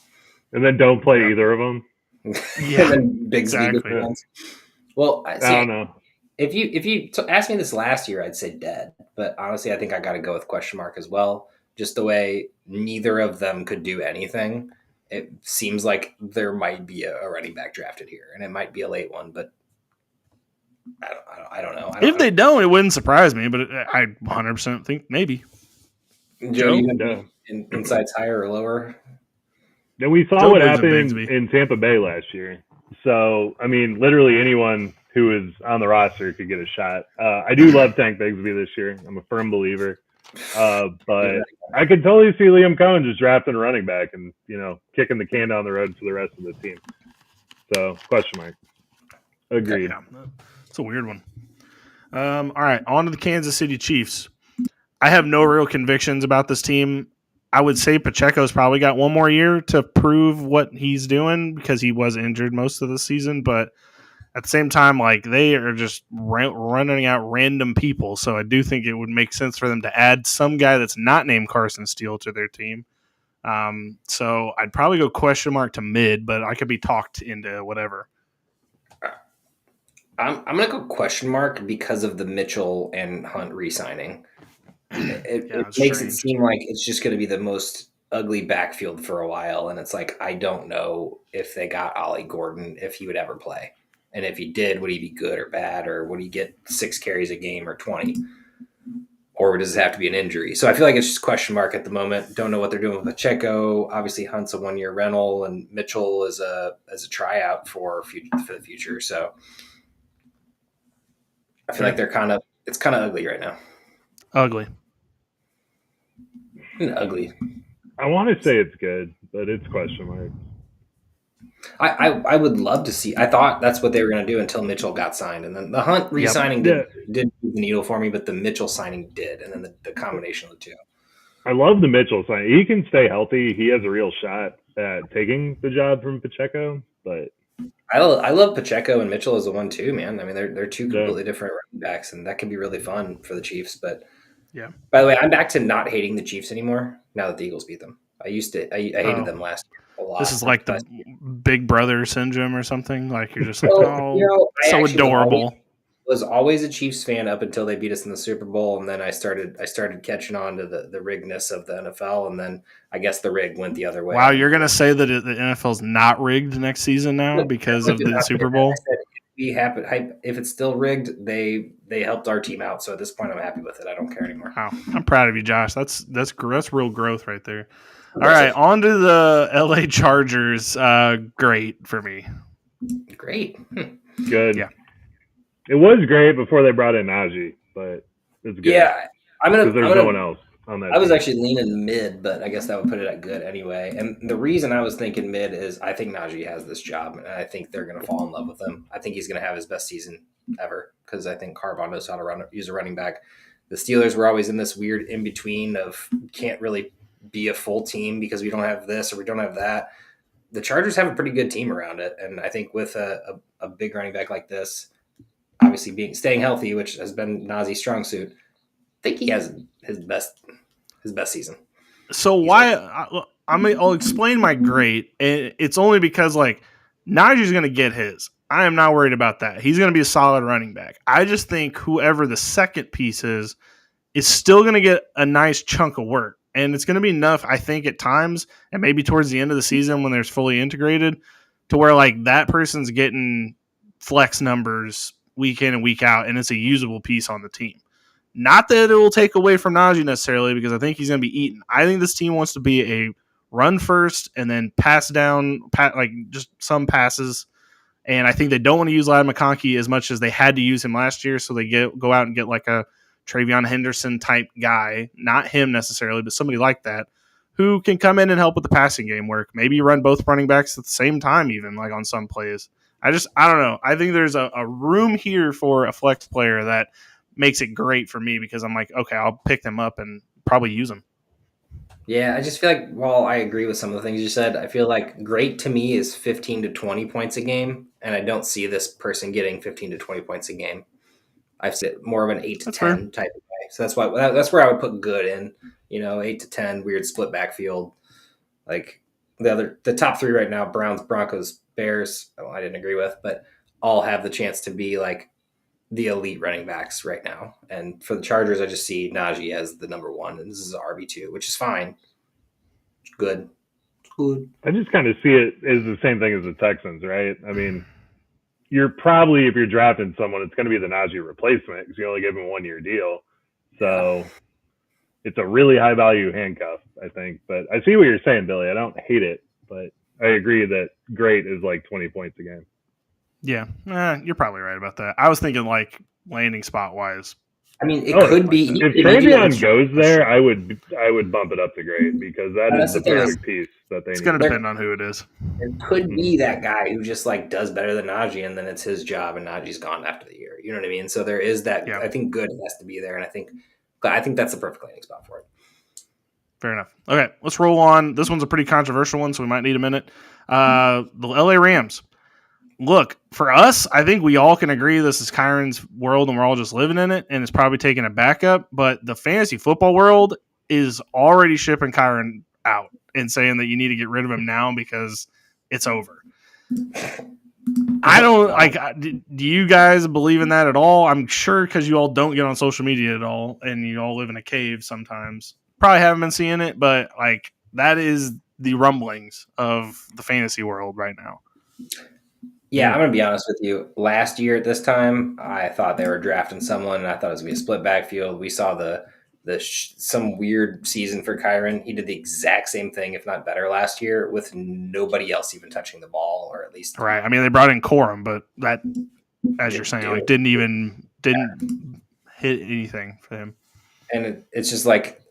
And then don't play either of them. Yeah, and then big exactly. Well, I don't know. If you asked me this last year, I'd say dead. But honestly, I think I got to go with question mark as well. Just the way neither of them could do anything. It seems like there might be a running back drafted here, and it might be a late one, but I don't know. If they don't, it wouldn't surprise me, but I 100% think maybe. Joe, you insights higher or lower? And we saw what happened in Tampa Bay last year. So, I mean, literally anyone who is on the roster could get a shot. I do love Tank Bigsby this year. I'm a firm believer. But I could totally see Liam Cohen just drafting a running back and, kicking the can down the road for the rest of the team. So, question mark. Agreed. Yeah, it's a weird one. All right, on to the Kansas City Chiefs. I have no real convictions about this team. I would say Pacheco's probably got one more year to prove what he's doing because he was injured most of the season. But at the same time, they are just running out random people. So I do think it would make sense for them to add some guy that's not named Carson Steele to their team. So I'd probably go question mark to mid, but I could be talked into whatever. I'm going to go question mark because of the Mitchell and Hunt re-signing. It makes it seem like it's just going to be the most ugly backfield for a while. And it's I don't know if they got Ollie Gordon, if he would ever play. And if he did, would he be good or bad? Or would he get 6 carries a game or 20? Or does it have to be an injury? So I feel like it's just question mark at the moment. Don't know what they're doing with Pacheco. Obviously, Hunt's a 1-year rental, and Mitchell is a tryout for the future. So I feel like it's kind of ugly right now. Ugly. Ugly. I want to say it's good, but it's question mark. I would love to see. I thought that's what they were going to do until Mitchell got signed, and then the Hunt re-signing did move the needle for me, but the Mitchell signing did, and then the combination of the two. I love the Mitchell signing. He can stay healthy. He has a real shot at taking the job from Pacheco, but I love Pacheco and Mitchell as the 1-2, man. I mean, they're two completely different running backs, and that can be really fun for the Chiefs. But yeah. By the way, I'm back to not hating the Chiefs anymore now that the Eagles beat them. I hated them last year a lot. This is like the big brother syndrome or something. Like you're just like, so adorable. Was always a Chiefs fan up until they beat us in the Super Bowl, and then I started catching on to the riggedness of the NFL, and then I guess the rig went the other way. Wow, you're gonna say that the NFL's not rigged next season now because of the Super Bowl? If it's still rigged, they helped our team out. So at this point, I'm happy with it. I don't care anymore. Wow, I'm proud of you, Josh. That's real growth right there. All right, on to the LA Chargers. Great for me. Great. Good. Yeah. It was great before they brought in Najee, but it's good. Yeah, there's no one else on that. I was actually leaning mid, but I guess that would put it at good anyway. And the reason I was thinking mid is I think Najee has this job, and I think they're going to fall in love with him. I think he's going to have his best season ever because I think Carvon knows how to use a running back. The Steelers were always in this weird in between of can't really be a full team because we don't have this or we don't have that. The Chargers have a pretty good team around it, and I think with a big running back like this, obviously staying healthy, which has been Najee's strong suit, I think he has his best season. So I'll explain my great. It's only because like Najee's going to get his. I am not worried about that. He's going to be a solid running back. I just think whoever the second piece is still going to get a nice chunk of work. And it's going to be enough, I think, at times, and maybe towards the end of the season when they're fully integrated, to where like that person's getting flex numbers week in and week out, and it's a usable piece on the team. Not that it will take away from Najee necessarily, because I think he's going to be eaten. I think this team wants to be a run first and then pass down, like just some passes. And I think they don't want to use Ladd McConkey as much as they had to use him last year, so they go out and get like a Travion Henderson type guy, not him necessarily, but somebody like that, who can come in and help with the passing game work. Maybe you run both running backs at the same time, even like on some plays. I don't know. I think there's a room here for a flex player that makes it great for me because I'm like, okay, I'll pick them up and probably use them. Yeah, I just feel like, while I agree with some of the things you said, I feel like great to me is 15 to 20 points a game, and I don't see this person getting 15 to 20 points a game. I've said more of an 8 to 10 type of guy. So that's where I would put good in, 8 to 10, weird split backfield. Like the top three right now, Browns, Broncos, Bears, I didn't agree with, but all have the chance to be like the elite running backs right now. And for the Chargers, I just see Najee as the number one, and this is RB2, which is fine. It's good. I just kind of see it as the same thing as the Texans, right? I mean, you're probably, if you're drafting someone, it's going to be the Najee replacement because you only give him a 1-year deal. So it's a really high value handcuff, I think. But I see what you're saying, Billy. I don't hate it, but I agree that great is like 20 points a game. Yeah, you're probably right about that. I was thinking like landing spot wise. I mean, it could be. If Travion goes there, I would bump it up to great because that is the perfect piece that they need. It's going to depend on who it is. It could be that guy who just like does better than Najee, and then it's his job, and Najee's gone after the year. You know what I mean? So there is that. Yeah. I think good has to be there, and I think that's the perfect landing spot for it. Fair enough. Okay, let's roll on. This one's a pretty controversial one, so we might need a minute. The LA Rams. Look, for us, I think we all can agree this is Kyron's world and we're all just living in it, and it's probably taking a backup. But the fantasy football world is already shipping Kyron out and saying that you need to get rid of him now because it's over. I don't like. Do you guys believe in that at all? I'm sure because you all don't get on social media at all, and you all live in a cave sometimes. Probably haven't been seeing it, but like that is the rumblings of the fantasy world right now. Yeah, I'm going to be honest with you. Last year at this time, I thought they were drafting someone, and I thought it was going to be a split backfield. We saw some weird season for Kyron. He did the exact same thing, if not better, last year with nobody else even touching the ball, or at least right. I mean, they brought in Corum, but that, as you're saying, like didn't even didn't hit anything for him. And it's just like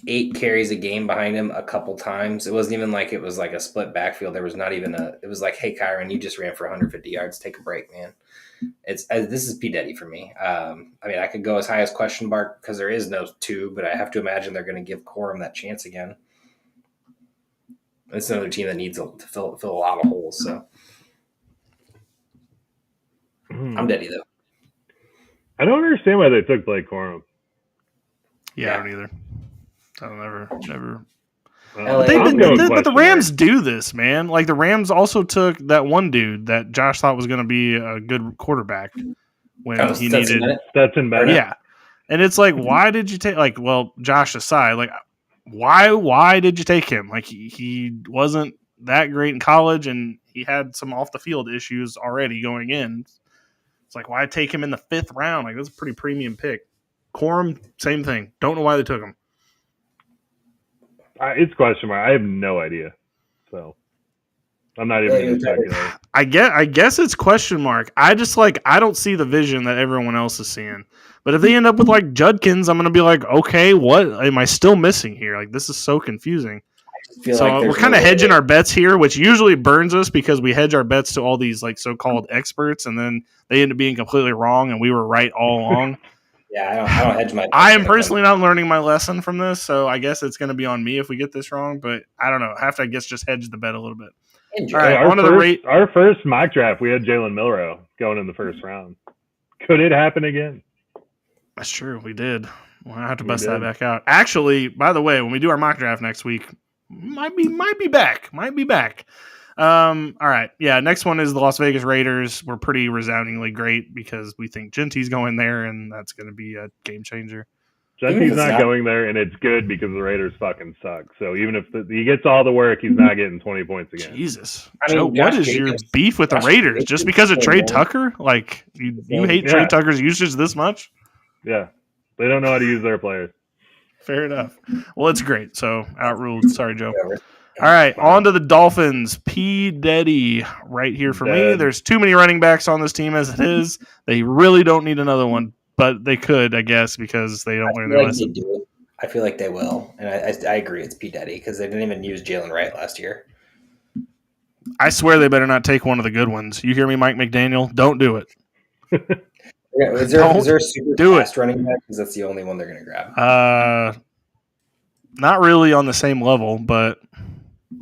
8 carries a game behind him a couple times. It wasn't even like it was like a split backfield. There was not even it was like, hey, Kyron, you just ran for 150 yards. Take a break, man. This is P. Diddy for me. I mean, I could go as high as question mark because there is no 2, but I have to imagine they're going to give Corum that chance again. It's another team that needs to fill a lot of holes. So I'm Diddy, though. I don't understand why they took Blake Corum. Yeah, I don't either. I don't never. But the Rams do this, man. Like the Rams also took that one dude that Josh thought was going to be a good quarterback when he needed Stetson Bennett. Yeah, and it's like, why did you take? Like, well, Josh aside, like, why did you take him? Like he wasn't that great in college, and he had some off the field issues already going in. It's like, why take him in the 5th round? Like that's a pretty premium pick. Corum, same thing. Don't know why they took him. It's question mark. I have no idea. So I'm not even going to speculate. I guess it's question mark. I don't see the vision that everyone else is seeing. But if they end up with like Judkins, I'm going to be like, okay, what am I still missing here? Like this is so confusing. So like we're kind of hedging our bets here, which usually burns us because we hedge our bets to all these like so-called experts, and then they end up being completely wrong, and we were right all along. Yeah, I don't hedge my bets. I am personally not learning my lesson from this, so I guess it's going to be on me if we get this wrong. But I don't know. I have to, I guess, just hedge the bet a little bit. All right, our first mock draft, we had Jalen Milroe going in the first round. Could it happen again? That's true. We did. We'll have to bust that back out. Actually, by the way, when we do our mock draft next week, might be back. All right. Yeah, next one is the Las Vegas Raiders. We're pretty resoundingly great because we think Genty's going there, and that's going to be a game changer. Genty's not going there, and it's good because the Raiders fucking suck. So even if he gets all the work, he's not getting 20 points again. Jesus. Joe, what is your beef with the Raiders? Just because of Trey Tucker? Like, you hate Trey Tucker's usage this much? Yeah. They don't know how to use their players. Fair enough. Well, it's great. So, outruled. Sorry, Joe. All right, on to the Dolphins. P. Diddy right here for me. There's too many running backs on this team as it is. They really don't need another one, but they could, I guess, because they don't learn their lesson. I feel like they will, and I agree it's P. Diddy because they didn't even use Jalen Wright last year. I swear they better not take one of the good ones. You hear me, Mike McDaniel? Don't do it. Is there a super fast running back? Because that's the only one they're going to grab. Not really on the same level, but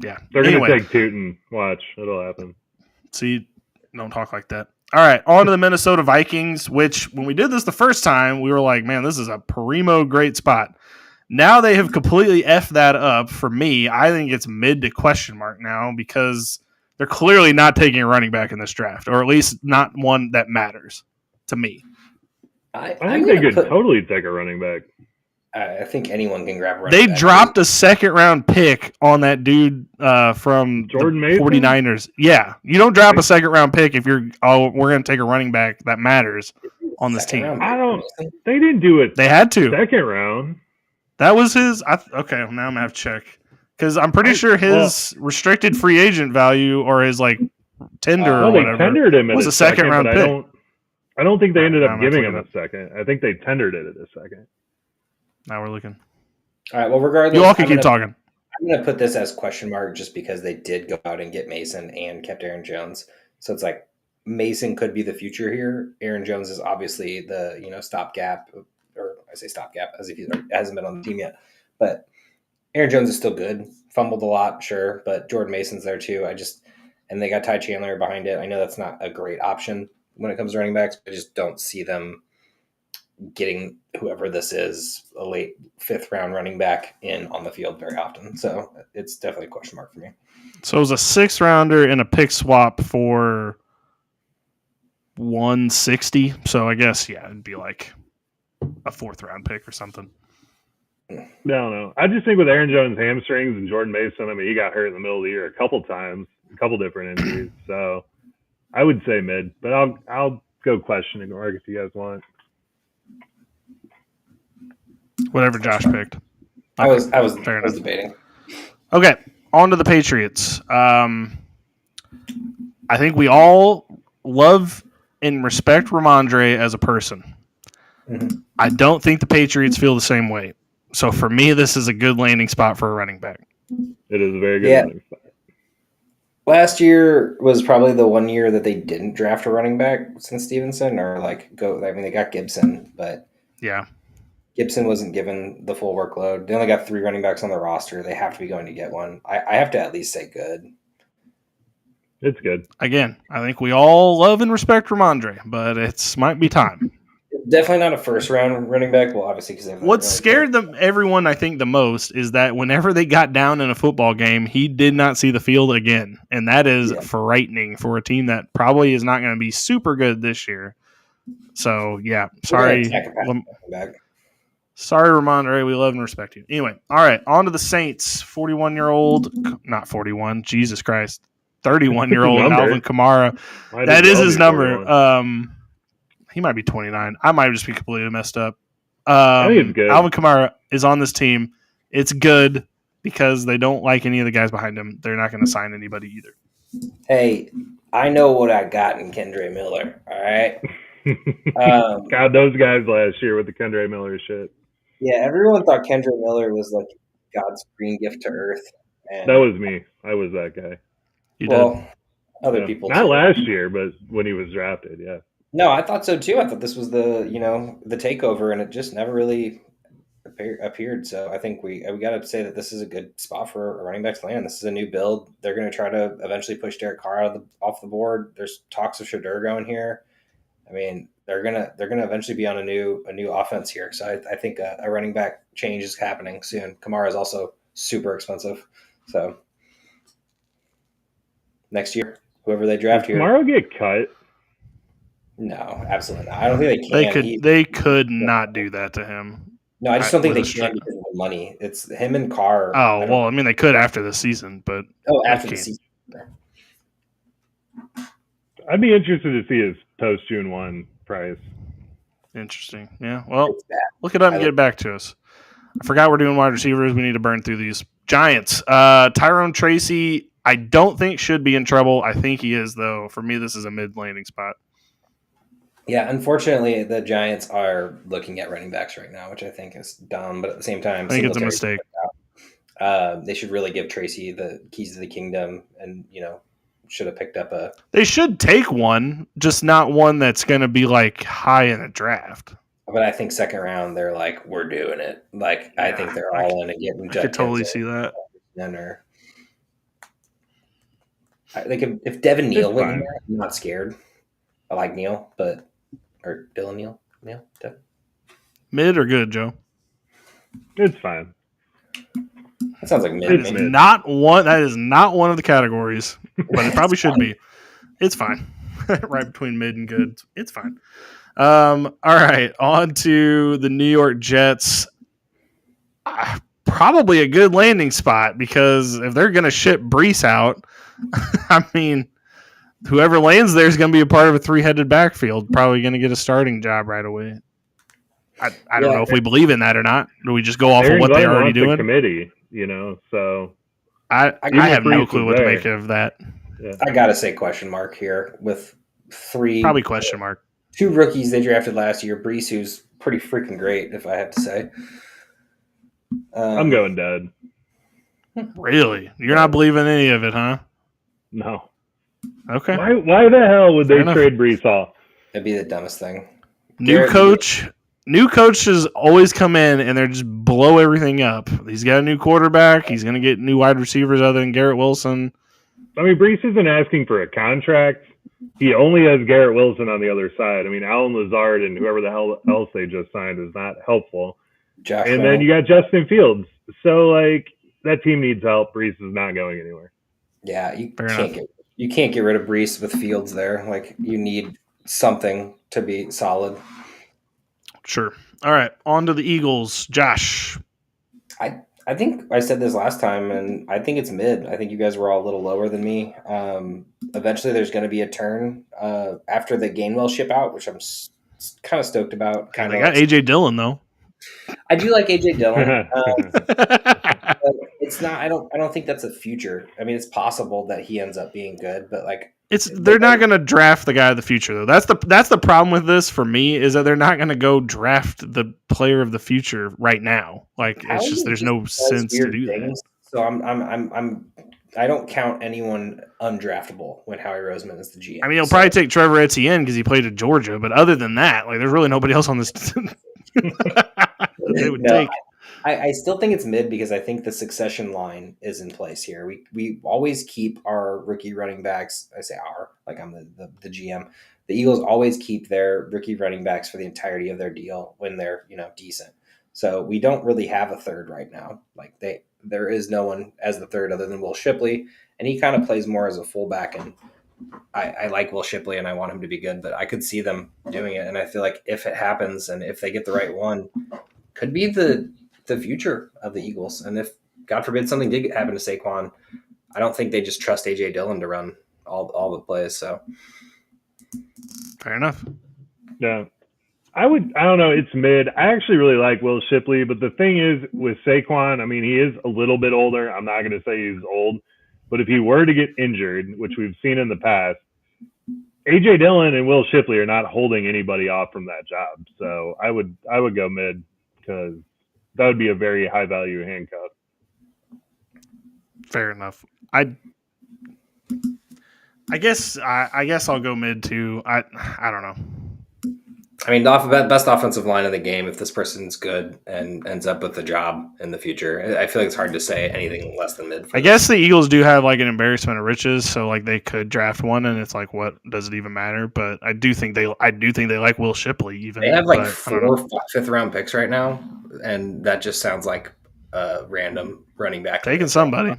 yeah. They're going to take Tootin. Watch. It'll happen. See, don't talk like that. All right, on to the Minnesota Vikings, which when we did this the first time, we were like, man, this is a primo great spot. Now they have completely effed that up for me. I think it's mid to question mark now because they're clearly not taking a running back in this draft, or at least not one that matters to me. I think they could totally take a running back. I think anyone can grab a running back. They dropped a second-round pick on that dude from Jordan the 49ers. Yeah, you don't drop a second-round pick if we're going to take a running back that matters on this team. They didn't do it. They had to. Second round. That was his. Okay, now I'm going to have to check. Because I'm pretty sure his restricted free agent value or his tender or whatever they tendered him was a second-round pick. I don't think they ended up giving him a second. I think they tendered it at a second. Now we're looking. All right. Well, regardless, you all can keep talking. I'm going to put this as question mark just because they did go out and get Mason and kept Aaron Jones. So it's like Mason could be the future here. Aaron Jones is obviously the stopgap, or I say stopgap as if he hasn't been on the team yet. But Aaron Jones is still good. Fumbled a lot, sure, but Jordan Mason's there too. And they got Ty Chandler behind it. I know that's not a great option when it comes to running backs. I just don't see them getting whoever this is, a late 5th round running back, in on the field very often. So it's definitely a question mark for me. So it was a 6th rounder and a pick swap for 160. So I guess, it'd be like a 4th round pick or something. No. I just think with Aaron Jones' hamstrings and Jordan Mason, he got hurt in the middle of the year a couple times, a couple different injuries. So I would say mid, but I'll go questioning mark if you guys want. Whatever Josh picked. I was debating. Okay, on to the Patriots. I think we all love and respect Ramondre as a person. Mhm. I don't think the Patriots feel the same way. So for me, this is a good landing spot for a running back. It is a very good Yeah. running spot. Last year was probably the one year that they didn't draft a running back since Stevenson, or they got Gibson, but Yeah. Gibson wasn't given the full workload. They only got 3 running backs on the roster. They have to be going to get one. I have to at least say good. It's good. Again, I think we all love and respect Ramondre, but it's might be time. Definitely not a first round running back. Well, obviously because they have What scared everyone, I think, the most is that whenever they got down in a football game, he did not see the field again, and that is frightening for a team that probably is not going to be super good this year. So yeah, sorry, sorry, Ramondre. We love and respect you. Anyway, all right, on to the Saints. 41-year-old, not 41. Jesus Christ, 31-year-old Alvin Kamara. That is his number. He might be 29. I might just be completely messed up. I think it's good. Alvin Kamara is on this team. It's good because they don't like any of the guys behind him. They're not going to sign anybody either. Hey, I know what I got in Kendre Miller. All right. God, those guys last year with the Kendre Miller shit. Yeah, everyone thought Kendre Miller was like God's green gift to earth. And that was me. I was that guy. Other people not too. last year, but when he was drafted, yeah. No, I thought so too. I thought this was the takeover, and it just never really appeared. So I think we got to say that this is a good spot for a running back's land. This is a new build. They're going to try to eventually push Derek Carr off the board. There's talks of Shedeur going here. I mean, they're gonna eventually be on a new offense here. So I think a running back change is happening soon. Kamara is also super expensive. So next year, whoever they draft here, Kamara get cut. No, absolutely not. I don't think they can. They could not do that to him. No, I just don't think they can because of the money. It's him and Carr. I mean, they could after the season, but after the season. I'd be interested to see his post June 1 price. Interesting. Yeah. Well, look it up and get back to us. I forgot we're doing wide receivers. We need to burn through these. Giants. Tyrone Tracy, I don't think should be in trouble. I think he is, though. For me, this is a mid-landing spot. Yeah, unfortunately, the Giants are looking at running backs right now, which I think is dumb. But at the same time, I think it's a mistake. They should really give Tracy the keys to the kingdom, and should have picked up a. They should take one, just not one that's going to be like high in a draft. But I think second round, they're like, we're doing it. Like I think they're all in and getting. I could totally see that. If Devin Neal went in there, I'm not scared. I like Neal, or Dylan Neal. Devin. Mid or good, Joe? It's fine. That sounds like mid. That is not one of the categories, but it probably should be. It's fine. Right between mid and good. It's fine. All right, on to the New York Jets. Probably a good landing spot because if they're going to ship Brees out, I mean, whoever lands there is going to be a part of a 3-headed backfield, probably going to get a starting job right away. I don't know if we believe in that or not. Do we just go off of what they're already doing? Committee, so I have no clue what to make of that. Yeah. I got to say question mark here with 3. Probably question mark. 2 rookies they drafted last year. Brees, who's pretty freaking great, if I have to say. I'm going dead. Really? You're not believing any of it, huh? No. Okay. Why the hell would they trade Brees off? It'd be the dumbest thing. New coaches always come in and they're just blow everything up. He's got a new quarterback. He's going to get new wide receivers other than Garrett Wilson. I mean, Brees isn't asking for a contract. He only has Garrett Wilson on the other side. I mean, Alan Lazard and whoever the hell else they just signed is not helpful. Then you got Justin Fields. So, that team needs help. Brees is not going anywhere. Yeah, you can't get rid of Brees with Fields there. You need something to be solid. Sure. All right, on to the Eagles. Josh. I think I said this last time, and I think it's mid. I think you guys were all a little lower than me. Eventually, there's going to be a turn after the Gainwell ship out, which I'm kind of stoked about. They got A.J. Dillon, though. I do like A.J. Dillon. It's not. I don't think that's a future. I mean, it's possible that he ends up being good, but like, They're not going to draft the guy of the future though. That's the problem with this for me is that they're not going to go draft the player of the future right now. Like it's just there's no sense to do that. So I don't count anyone undraftable when Howie Roseman is the GM. I mean, he'll probably take Trevor Etienne because he played at Georgia, but other than that, like there's really nobody else on this they would take. I still think it's mid because I think the succession line is in place here. We always keep our rookie running backs. I say our, like I'm the GM. The Eagles always keep their rookie running backs for the entirety of their deal when they're decent. So we don't really have a third right now. Like there is no one as the third other than Will Shipley, and he kind of plays more as a fullback. And I like Will Shipley and I want him to be good, but I could see them doing it. And I feel like if it happens and if they get the right one, could be the future of the Eagles. And if God forbid something did happen to Saquon, I don't think they just trust AJ Dillon to run all the plays. So fair enough. Yeah. I don't know. It's mid. I actually really like Will Shipley, but the thing is with Saquon, I mean, he is a little bit older. I'm not going to say he's old, but if he were to get injured, which we've seen in the past, AJ Dillon and Will Shipley are not holding anybody off from that job. So I would go mid because that would be a very high value handcuff. Fair enough. I guess I'll go mid too. I don't know. I mean, the best offensive line in the game, if this person's good and ends up with the job in the future, I feel like it's hard to say anything less than mid. I guess the Eagles do have like an embarrassment of riches, so like they could draft one, and it's like, what does it even matter? But I do think they like Will Shipley. Even they have like 4 fifth-round picks right now, and that just sounds like a random running back taking somebody.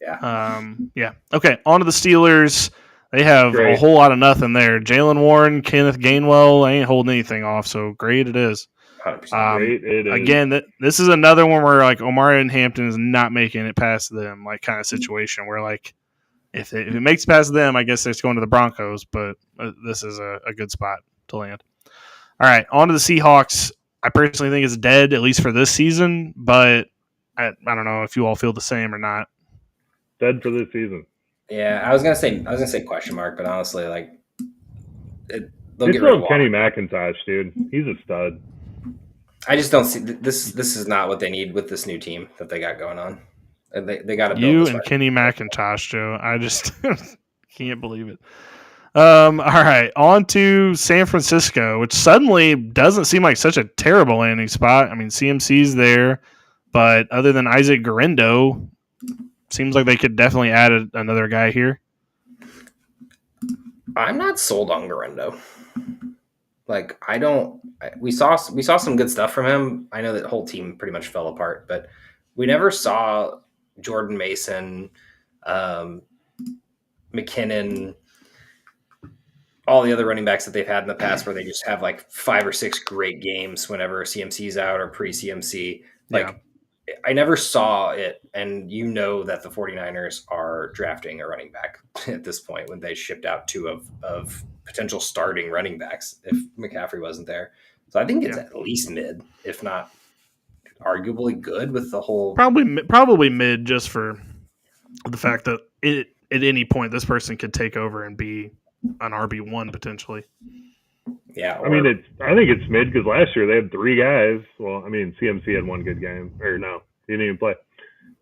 Yeah. Yeah. Okay. On to the Steelers. They have a whole lot of nothing there. Jaylen Warren, Kenneth Gainwell, I ain't holding anything off, so great it is. Great it is. Again, this is another one where like Omarion Hampton is not making it past them, like kind of situation where like if it makes it past them, I guess it's going to the Broncos, but this is a good spot to land. All right, on to the Seahawks. I personally think it's dead, at least for this season, but I don't know if you all feel the same or not. Dead for this season. Yeah, I was gonna say question mark, but honestly, like they'll get rid of Kenny McIntosh, dude. He's a stud. I just don't see this. This is not what they need with this new team that they got going on. They got to build you and Kenny McIntosh, Joe. I just can't believe it. All right, on to San Francisco, which suddenly doesn't seem like such a terrible landing spot. I mean, CMC's there, but other than Isaac Guerendo, seems like they could definitely add another guy here. I'm not sold on Guerendo. Like I don't. We saw some good stuff from him. I know that whole team pretty much fell apart, but we never saw Jordan Mason, McKinnon, all the other running backs that they've had in the past where they just have like 5 or 6 great games whenever CMC's out or pre-CMC. Like I never saw it, and you know that the 49ers are drafting a running back at this point when they shipped out 2 of potential starting running backs if McCaffrey wasn't there. So I think it's at least mid, if not arguably good with the whole... Probably mid just for the fact that at any point this person could take over and be an RB1 potentially. Yeah, I think it's mid because last year they had 3 guys. Well, I mean, CMC had 1 good game. Or no, he didn't even play.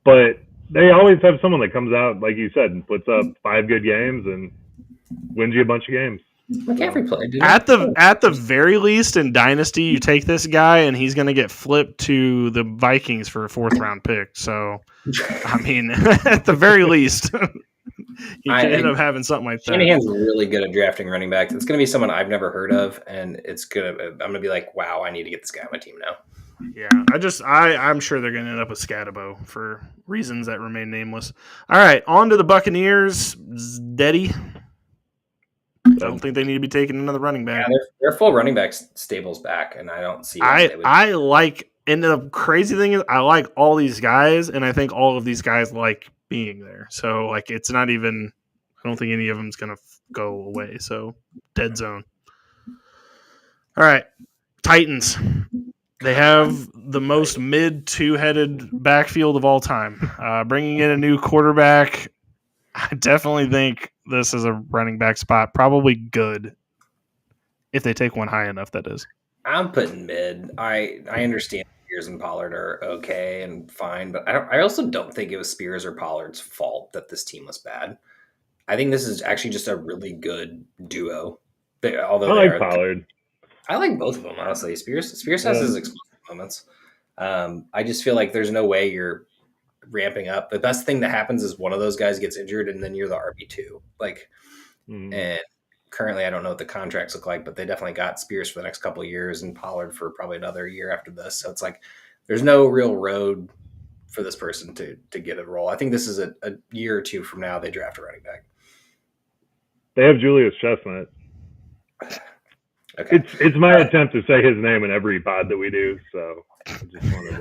But they always have someone that comes out, like you said, and puts up 5 good games and wins you a bunch of games. McCaffrey played, dude. At the very least in Dynasty, you take this guy and he's going to get flipped to the Vikings for a 4th-round pick. So, I mean, at the very least... You can end up having something like that. Shanahan's really good at drafting running backs. It's going to be someone I've never heard of, and I'm going to be like, wow, I need to get this guy on my team now. Yeah, I'm sure they're going to end up with Scatabo for reasons that remain nameless. All right, on to the Buccaneers. Deddy. I don't think they need to be taking another running back. Yeah, their full running back stable's back, and I don't see. I like, and the crazy thing is, I like all these guys, and I think all of these guys like being there. So, like, it's not even, I don't think any of them's going to go away. So, dead zone. All right. Titans. They have the most mid two-headed backfield of all time. Bringing in a new quarterback, I definitely think this is a running back spot. Probably good if they take one high enough, that is. I'm putting mid. I understand Spears and Pollard are okay and fine, but I also don't think it was Spears or Pollard's fault that this team was bad. I think this is actually just a really good duo. Although I like Pollard. I like both of them, honestly. Spears has his explosive moments. I just feel like there's no way you're ramping up. The best thing that happens is one of those guys gets injured, and then you're the RB2. And currently, I don't know what the contracts look like, but they definitely got Spears for the next couple of years and Pollard for probably another year after this. So it's like there's no real road for this person to get a role. I think this is a year or two from now they draft a running back. They have Julius Chestnut. Okay. It's my attempt to say his name in every pod that we do, so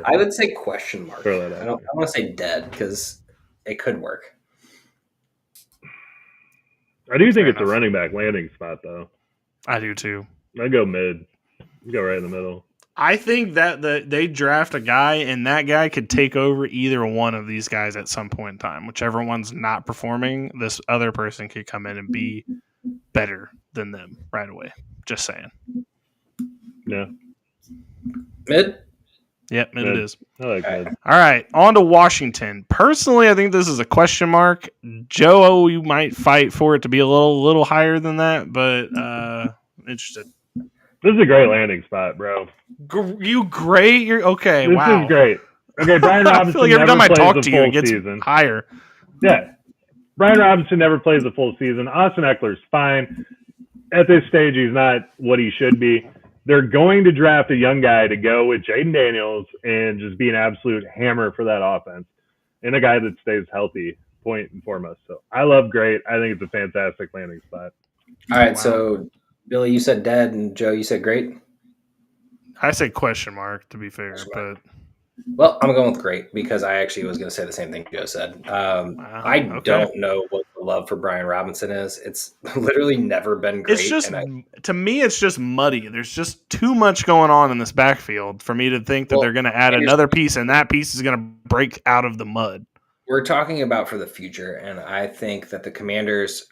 I would say question mark. I throw that out. want to say dead because it could work. I do think it's a running back landing spot, though. I do too. I go mid. You go right in the middle. I think that they draft a guy, and that guy could take over either one of these guys at some point in time. Whichever one's not performing, this other person could come in and be better than them right away. Just saying. Yeah. Mid? Yep, it is. I like mid. All right, on to Washington. Personally, I think this is a question mark. Joe, you might fight for it to be a little higher than that, but interested. This is a great landing spot, bro. You great? You're okay. This wow. is great. Okay, Brian Robinson I feel like every time I talk to you, it gets season. higher. Yeah. Brian Robinson never plays a full season. Austin Eckler's fine. At this stage, he's not what he should be. They're going to draft a young guy to go with Jaden Daniels and just be an absolute hammer for that offense. And a guy that stays healthy, point and foremost. So I love great. I think it's a fantastic landing spot. All right, so Billy, you said dead, and Joe, you said great? I said question mark, to be fair. But well, I'm going with great because I actually was going to say the same thing Joe said. I don't know what the love for Brian Robinson is. It's literally never been great. It's just, to me, it's just muddy. There's just too much going on in this backfield for me to think that they're going to add another piece, and that piece is going to break out of the mud. We're talking about for the future, and I think that the Commanders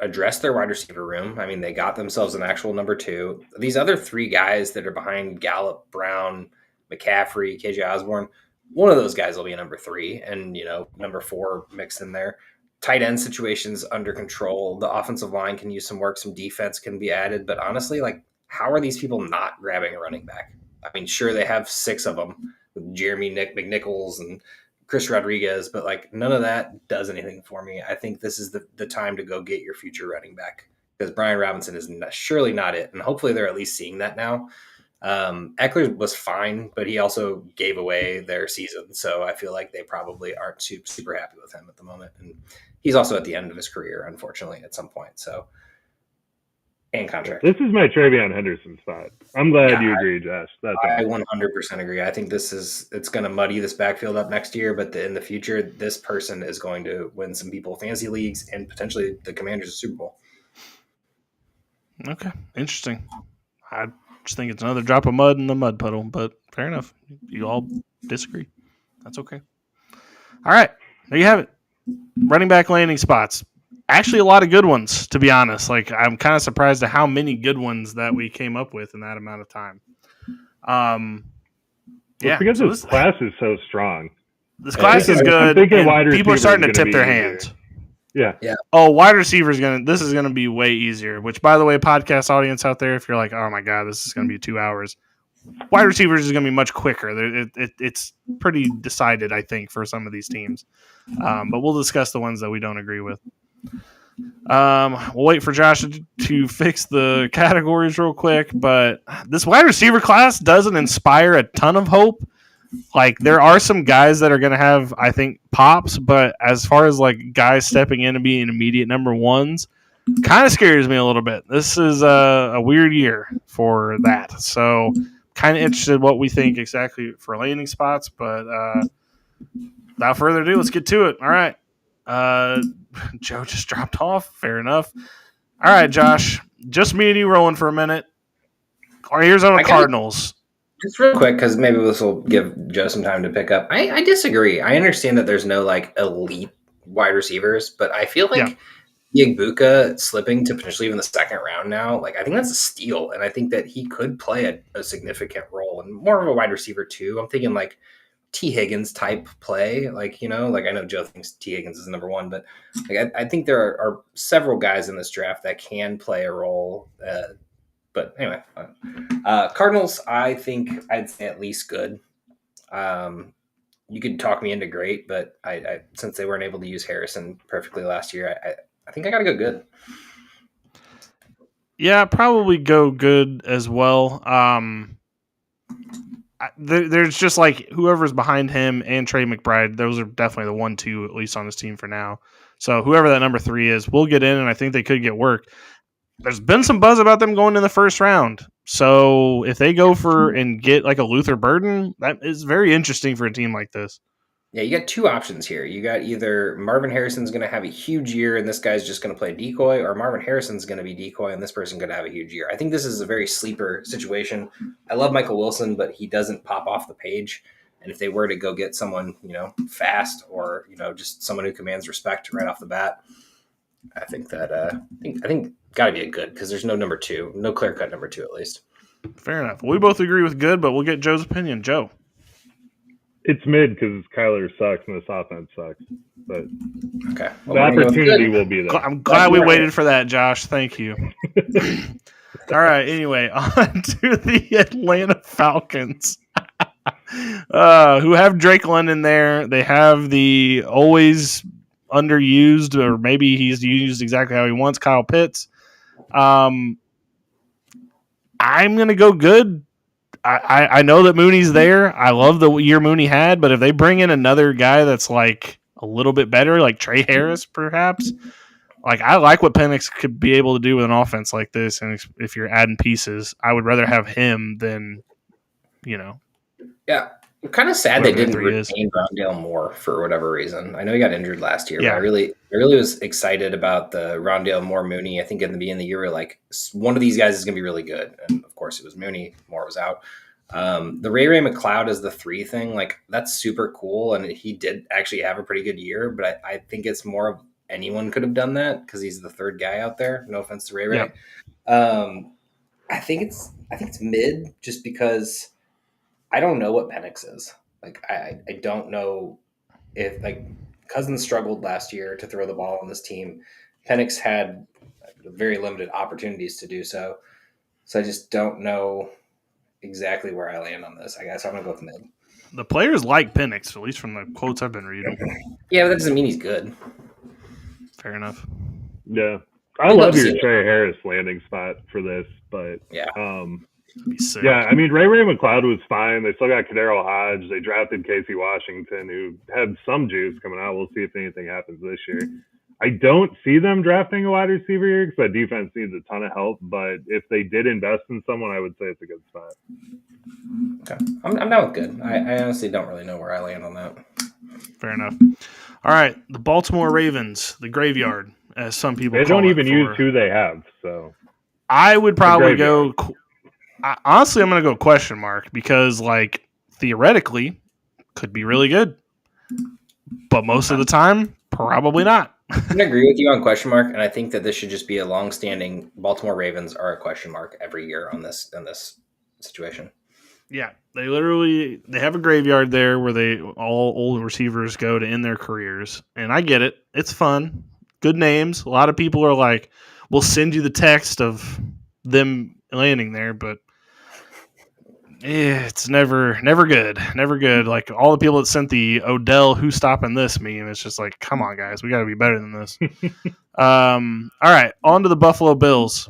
address their wide receiver room. I mean, they got themselves an actual number 2. These other 3 guys that are behind Gallup, Brown, McCaffrey, KJ Osborne, one of those guys will be a number 3 and, number 4 mixed in there. Tight end situations under control. The offensive line can use some work. Some defense can be added. But honestly, how are these people not grabbing a running back? I mean, sure, they have 6 of them with Jeremy McNichols and Chris Rodriguez, but none of that does anything for me. I think this is the time to go get your future running back because Brian Robinson is surely not it. And hopefully they're at least seeing that now. Eckler was fine, but he also gave away their season. So I feel like they probably aren't super happy with him at the moment. And he's also at the end of his career, unfortunately, at some point. So, and contract. This is my Travion Henderson spot. I'm glad you agree, Josh. I 100% agree. I think it's going to muddy this backfield up next year, but in the future, this person is going to win some people fantasy leagues and potentially the Commanders' Super Bowl. Okay, interesting. I just think it's another drop of mud in the mud puddle, but fair enough. You all disagree. That's okay. All right, there you have it. Running back landing spots. Actually, a lot of good ones, to be honest. I'm kind of surprised at how many good ones that we came up with in that amount of time. Because this class is so strong. This class is good. People are starting to tip their hands. Yeah. Oh, wide receiver this is gonna be way easier. Which, by the way, podcast audience out there, if you're like, oh my god, this is gonna be 2 hours, wide receivers is gonna be much quicker. It's pretty decided, I think, for some of these teams. But we'll discuss the ones that we don't agree with. We'll wait for Josh to fix the categories real quick. But this wide receiver class doesn't inspire a ton of hope. There are some guys that are going to have, I think, pops, but as far as guys stepping in and being immediate number 1s, kind of scares me a little bit. This is a weird year for that. So kind of interested what we think exactly for landing spots, but without further ado, let's get to it. All right. Joe just dropped off. Fair enough. All right, Josh, just me and you rolling for a minute. Our Arizona Cardinals. Just real quick, because maybe this will give Joe some time to pick up. I disagree. I understand that there's no like elite wide receivers, but I feel like Igbuka slipping to potentially even the second round now, like I think that's a steal, and I think that he could play a significant role and more of a wide receiver too. I'm thinking like T Higgins type play, like like I know Joe thinks T Higgins is number one, but like I think there are several guys in this draft that can play a role. But anyway, Cardinals, I think I'd say at least good. Um, you could talk me into great, but I since they weren't able to use Harrison perfectly last year, I think I got to go good. Yeah, probably go good as well. There's just like whoever's behind him and Trey McBride, those are definitely the 1-2 at least on this team for now. So whoever that number 3 is, will get in, and I think they could get work. There's been some buzz about them going in the first round. So if they go for and get like a Luther Burden, that is very interesting for a team like this. Yeah, you got two options here. You got either Marvin Harrison's going to have a huge year and this guy's just going to play decoy, or Marvin Harrison's going to be decoy and this person's going to have a huge year. I think this is a very sleeper situation. I love Michael Wilson, but he doesn't pop off the page. And if they were to go get someone, fast or, just someone who commands respect right off the bat, I think that I think got to be a good, because there's no number 2, no clear cut number 2 at least. Fair enough. We both agree with good, but we'll get Joe's opinion. Joe. It's mid because Kyler sucks and this offense sucks. But okay, the opportunity will be there. I'm glad we waited for that, Josh. Thank you. All right. Anyway, on to the Atlanta Falcons, who have Drake London there. They have the always underused, or maybe he's used exactly how he wants, Kyle Pitts. I'm going to go good. I know that Mooney's there. I love the year Mooney had, but if they bring in another guy that's like a little bit better, like Trey Harris, perhaps, like I like what Penix could be able to do with an offense like this. And if you're adding pieces, I would rather have him than, Yeah, I'm kind of sad they didn't retain Rondale Moore for whatever reason. I know he got injured last year, but I really was excited about the Rondale Moore Mooney. I think in the beginning of the year, we were like, one of these guys is going to be really good. And of course, it was Mooney. Moore was out. The Ray McLeod is the 3 thing. Like, that's super cool. And he did actually have a pretty good year, but I think it's more of anyone could have done that because he's the 3rd guy out there. No offense to Ray. Yeah. I think it's mid just because I don't know what Penix is. Like, I don't know if, like, Cousins struggled last year to throw the ball on this team. Penix had very limited opportunities to do so. So I just don't know exactly where I land on this. I guess I'm going to go with mid. The players like Penix, at least from the quotes I've been reading. Yeah, but that doesn't mean he's good. Fair enough. Yeah. I love your Trey Harris landing spot for this, but yeah. Yeah, I mean, Ray McLeod was fine. They still got Kadero Hodge. They drafted Casey Washington, who had some juice coming out. We'll see if anything happens this year. I don't see them drafting a wide receiver here because that defense needs a ton of help. But if they did invest in someone, I would say it's a good spot. Okay, I'm down with good. I honestly don't really know where I land on that. Fair enough. All right, the Baltimore Ravens, the graveyard, as some people. They don't even use who they have, so I would probably go. Honestly, I'm going to go question mark because, like, theoretically, could be really good, but most of the time, probably not. I can agree with you on question mark, and I think that this should just be a long-standing Baltimore Ravens are a question mark every year on this situation. Yeah, they have a graveyard there where all old receivers go to end their careers, and I get it. It's fun, good names. A lot of people are like, "We'll send you the text of them landing there," but it's never good. Never good. Like all the people that sent the Odell "Who's stopping this" meme, it's just like, come on, guys, we got to be better than this. All right, on to the Buffalo Bills.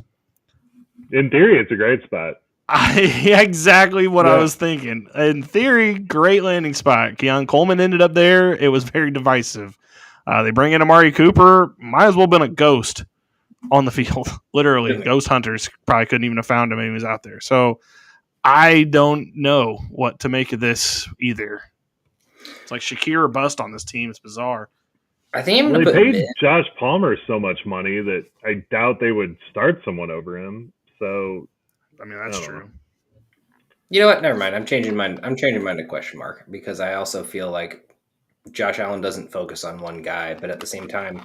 In theory, it's a great spot. Exactly what I was thinking. In theory, great landing spot. Keon Coleman ended up there. It was very divisive. They bring in Amari Cooper. Might as well have been a ghost on the field. Literally, ghost hunters probably couldn't even have found him when he was out there. So I don't know what to make of this either. It's like Shakir or bust on this team. It's bizarre. I think they paid Josh Palmer so much money that I doubt they would start someone over him. So, I mean, that's true. You know what? Never mind. I'm changing mine. I'm changing mine to question mark because I also feel like Josh Allen doesn't focus on one guy, but at the same time,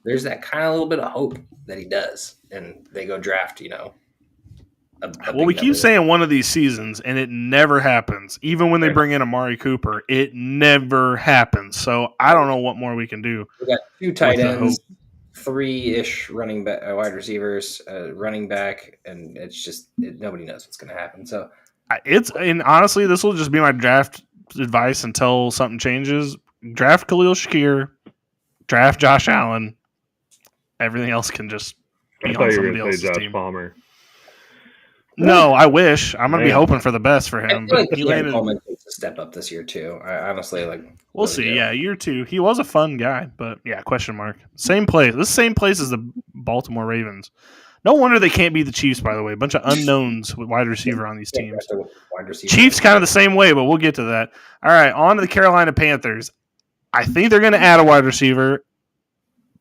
there's that kind of little bit of hope that he does, and they go draft, a Well, we big keep number. saying one of these seasons, and it never happens. Even when they Fair enough. bring in Amari Cooper, it never happens. So I don't know what more we can do We got two with tight the hope. ends, three-ish running back, wide receivers, running back, and it's just nobody knows what's going to happen. So And honestly, this will just be my draft advice until something changes. Draft Khalil Shakir, draft Josh Allen. Everything else can just I be thought on you were somebody going to say else's Josh team. Palmer. No, I wish. I'm gonna be Man. hoping for the best for I him, feel but like he Keon landed. Coleman takes a step up this year too. I honestly We'll really see. do. Yeah, year 2. He was a fun guy, but yeah, question mark. Same place. This same place as the Baltimore Ravens. No wonder they can't beat the Chiefs. By the way, a bunch of unknowns with wide receiver on these Can't teams. draft a wide receiver. Chiefs kind of the same way, but we'll get to that. All right, on to the Carolina Panthers. I think they're going to add a wide receiver.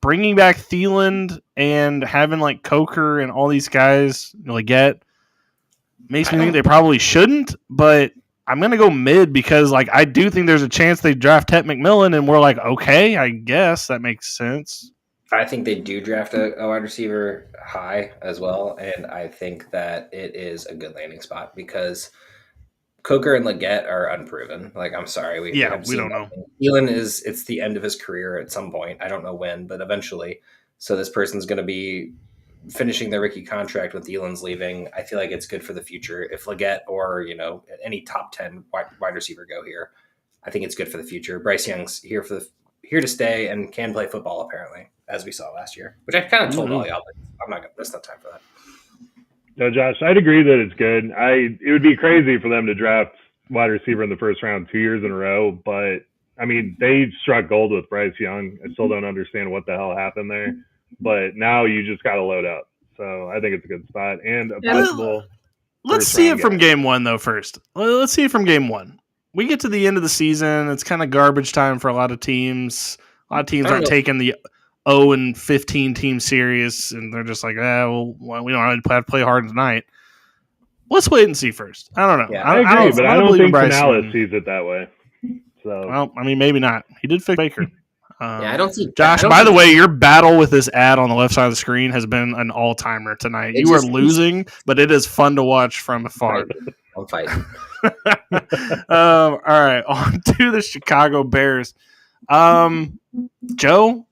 Bringing back Thielen and having like Coker and all these guys get makes me think they probably shouldn't, but I'm going to go mid because like I do think there's a chance they draft Ted McMillan and we're like, okay, I guess that makes sense. I think they do draft a wide receiver high as well, and I think that it is a good landing spot because Coker and Leggett are unproven. Like, I'm sorry, we Yeah, have we seen don't know. nothing. Thielen it's the end of his career at some point. I don't know when, but eventually. So this person's going to be finishing their rookie contract with Thielen's leaving. I feel like it's good for the future. If Leggett or any top 10 wide receiver go here, I think it's good for the future. Bryce Young's here to stay and can play football apparently, as we saw last year, which I kind of told all y'all, but I'm not gonna. There's no time for that. No, Josh, I'd agree that it's good. It would be crazy for them to draft wide receiver in the first round 2 years in a row, but I mean, they struck gold with Bryce Young. I still don't understand what the hell happened there, but now you just got to load up. So I think it's a good spot and a possible. Let's see it from game 1 though. First, let's see it from game 1. We get to the end of the season. It's kind of garbage time for a lot of teams. A lot of teams aren't taking the 0-15 team serious, and they're just like, well, we don't have to play hard tonight. Let's wait and see first. I don't know. Yeah, I agree, but I don't think Canales sees it that way. So, well, I mean, maybe not. He did fix Baker. Yeah, I don't see Josh. By the way, your battle with this ad on the left side of the screen has been an all-timer tonight. You are losing, but it is fun to watch from afar. I'm fighting. All right, on to the Chicago Bears. Joe,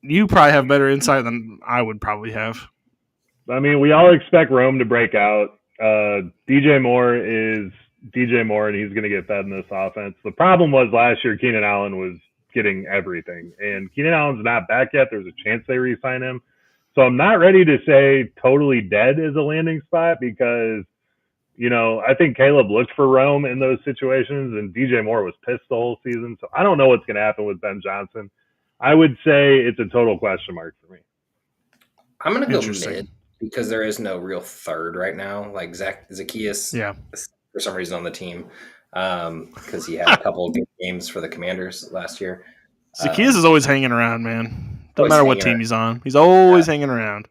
you probably have better insight than I would probably have. I mean, we all expect Rome to break out. DJ Moore is DJ Moore, and he's going to get fed in this offense. The problem was last year, Keenan Allen was getting everything, and Keenan Allen's not back yet. There's a chance they re-sign him. So I'm not ready to say totally dead is a landing spot because, I think Caleb looked for Rome in those situations, and DJ Moore was pissed the whole season. So I don't know what's going to happen with Ben Johnson. I would say it's a total question mark for me. I'm going to go mid because there is no real third right now. Like Zacchaeus, for some reason on the team, because he had a couple of good games for the Commanders last year. Zacchaeus is always hanging around, man. Doesn't matter what team he's on. He's always hanging around.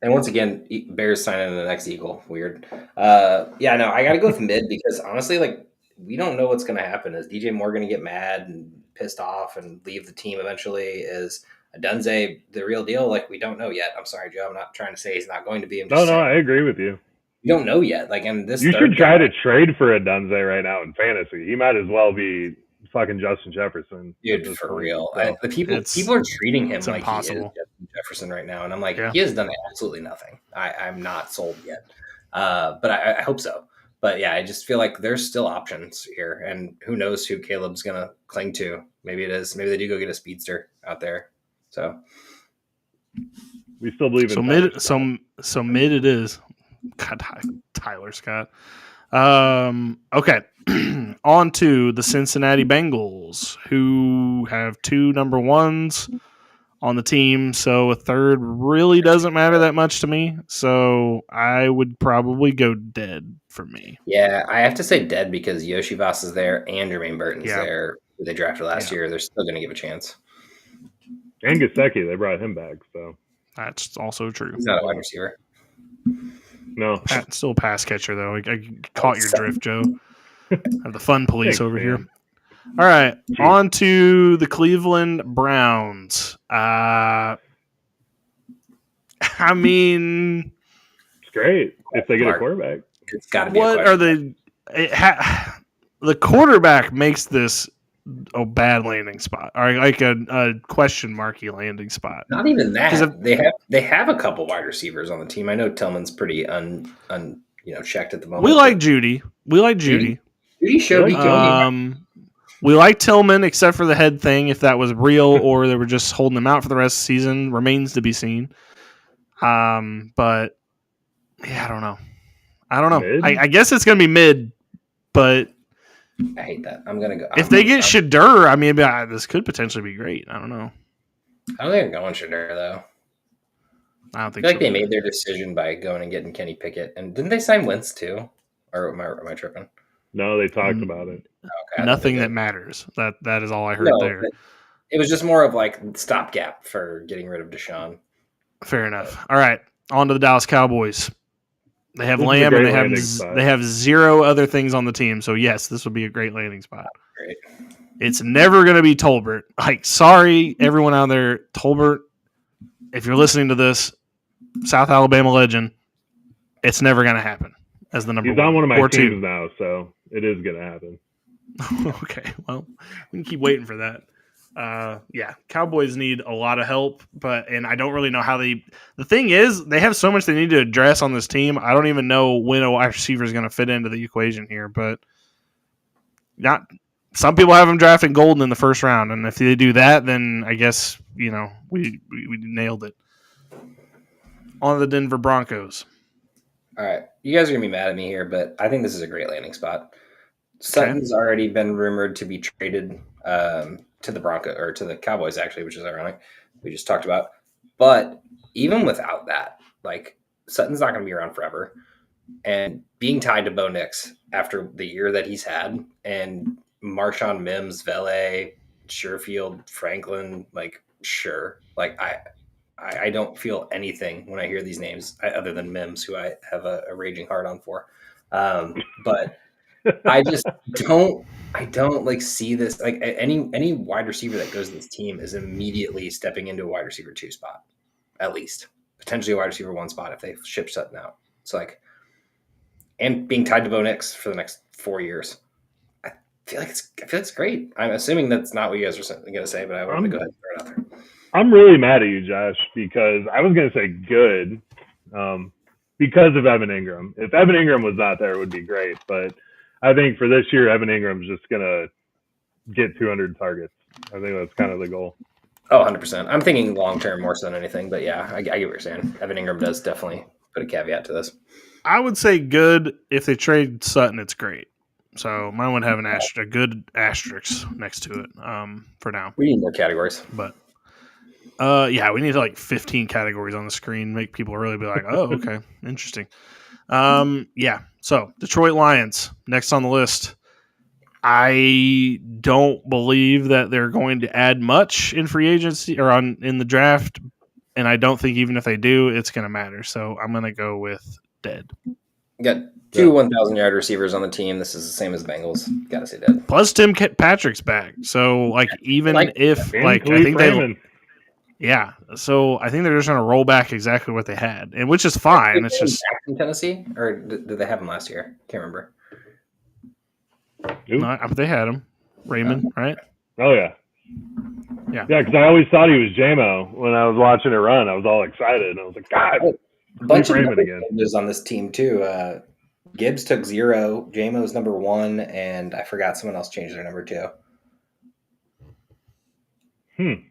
And once again, Bears signing the next Eagle. Weird. I got to go with mid because honestly, like, we don't know what's going to happen. Is DJ Moore going to get mad and pissed off and leave the team eventually? Is Adunze the real deal? Like, we don't know yet. I'm sorry, Joe. I'm not trying to say he's not going to be. No, I agree with you. You don't know yet. Like, and this you should try to trade for Adunze right now in fantasy. He might as well be fucking Justin Jefferson. Dude, for real. So, the people are treating him like impossible. He is Justin Jefferson right now. And I'm like, he has done absolutely nothing. I'm not sold yet. But I hope so. But yeah, I just feel like there's still options here. And who knows who Caleb's going to cling to. Maybe it is. Maybe they do go get a speedster out there. So we still believe in so mid it is. God, Tyler Scott. Okay. On to the Cincinnati Bengals, who have 2 number 1s on the team, so a third really doesn't matter that much to me. So I would probably go dead for me. Yeah, I have to say dead because Yoshi Voss is there and Jermaine Burton's there. Who they drafted last year. They're still going to give a chance. And Gesicki, they brought him back, so that's also true. He's not a wide receiver. No. Still a pass catcher, though. I caught your drift, Joe. Have the fun police Thanks, over man. here. All right, Jeez. on to the Cleveland Browns. I mean, It's great if they get Mark. a quarterback. It's got to be. what are the the quarterback makes this a bad landing spot, or like a question marky landing spot? Not even that. If, they have a couple wide receivers on the team. I know Tillman's pretty checked at the moment. we like Judy. We like Judy. Judy showed me. We like Tillman, except for the head thing. If that was real or they were just holding him out for the rest of the season, remains to be seen. But yeah, I don't know. I guess it's going to be mid, but I hate that. I'm going to go. If they get Shadur, I mean, this could potentially be great. I don't know. I don't think they're going Shadur, though. I don't think I feel like they made their decision by going and getting Kenny Pickett. And didn't they sign Wentz, too? Or am I tripping? No, they talked about it. Okay, nothing that matters. That is all I heard there. It was just more of like stopgap for getting rid of Deshaun. Fair enough. All right, on to the Dallas Cowboys. They have Lamb and they have zero other things on the team. So yes, this would be a great landing spot. Great. It's never going to be Tolbert. Like, sorry, everyone out there, Tolbert. If you're listening to this, South Alabama legend, it's never going to happen as the number one. He's on one of my or teams two. now, so it is going to happen. Okay, well, we can keep waiting for that. Yeah, Cowboys need a lot of help, and I don't really know how they. The thing is, they have so much they need to address on this team. I don't even know when a wide receiver is going to fit into the equation here, but not. Some people have them drafting Golden in the first round, and if they do that, then I guess we nailed it. On to the Denver Broncos. All right, you guys are gonna be mad at me here, but I think this is a great landing spot. Sutton's already been rumored to be traded to the Broncos or to the Cowboys, actually, which is ironic. We just talked about, but even without that, like Sutton's not going to be around forever, and being tied to Bo Nix after the year that he's had, and Marshawn Mims, Vele, Sherfield, Franklin, like sure, like I don't feel anything when I hear these names other than Mims, who I have a raging heart on for, but. I just don't like see this like any wide receiver that goes to this team is immediately stepping into a wide receiver 2 spot, at least potentially a wide receiver 1 spot if they ship Sutton out. It's like, and being tied to Bo Nix for the next 4 years. I feel like it's great. I'm assuming that's not what you guys are going to say, but I want to go ahead and throw it out there. I'm really mad at you, Josh, because I was going to say good because of Evan Ingram. If Evan Ingram was not there, it would be great, but I think for this year, Evan Ingram's just going to get 200 targets. I think that's kind of the goal. Oh, 100%. I'm thinking long-term more so than anything, but yeah, I get what you're saying. Evan Ingram does definitely put a caveat to this. I would say good. If they trade Sutton, it's great. So mine would have a good asterisk next to it for now. We need more categories. But yeah, we need like 15 categories on the screen, make people really be like, oh, okay, interesting. Yeah. So Detroit Lions next on the list. I don't believe that they're going to add much in free agency or in the draft, and I don't think even if they do, it's going to matter. So I'm going to go with dead. You got 2 1,000-yard receivers on the team. This is the same as Bengals. Got to say dead. Plus Tim Patrick's back. So like even if I think they. Yeah, so I think they're just going to roll back exactly what they had, and which is fine. It's just in Tennessee, or did they have him last year? Can't remember. No, they had him, Raymond, right? Oh yeah. Because I always thought he was JMO when I was watching it run. I was all excited, and I was like, God, a bunch of Raymond again. Is on this team too. Gibbs took 0. JMO's number 1, and I forgot someone else changed their number 2.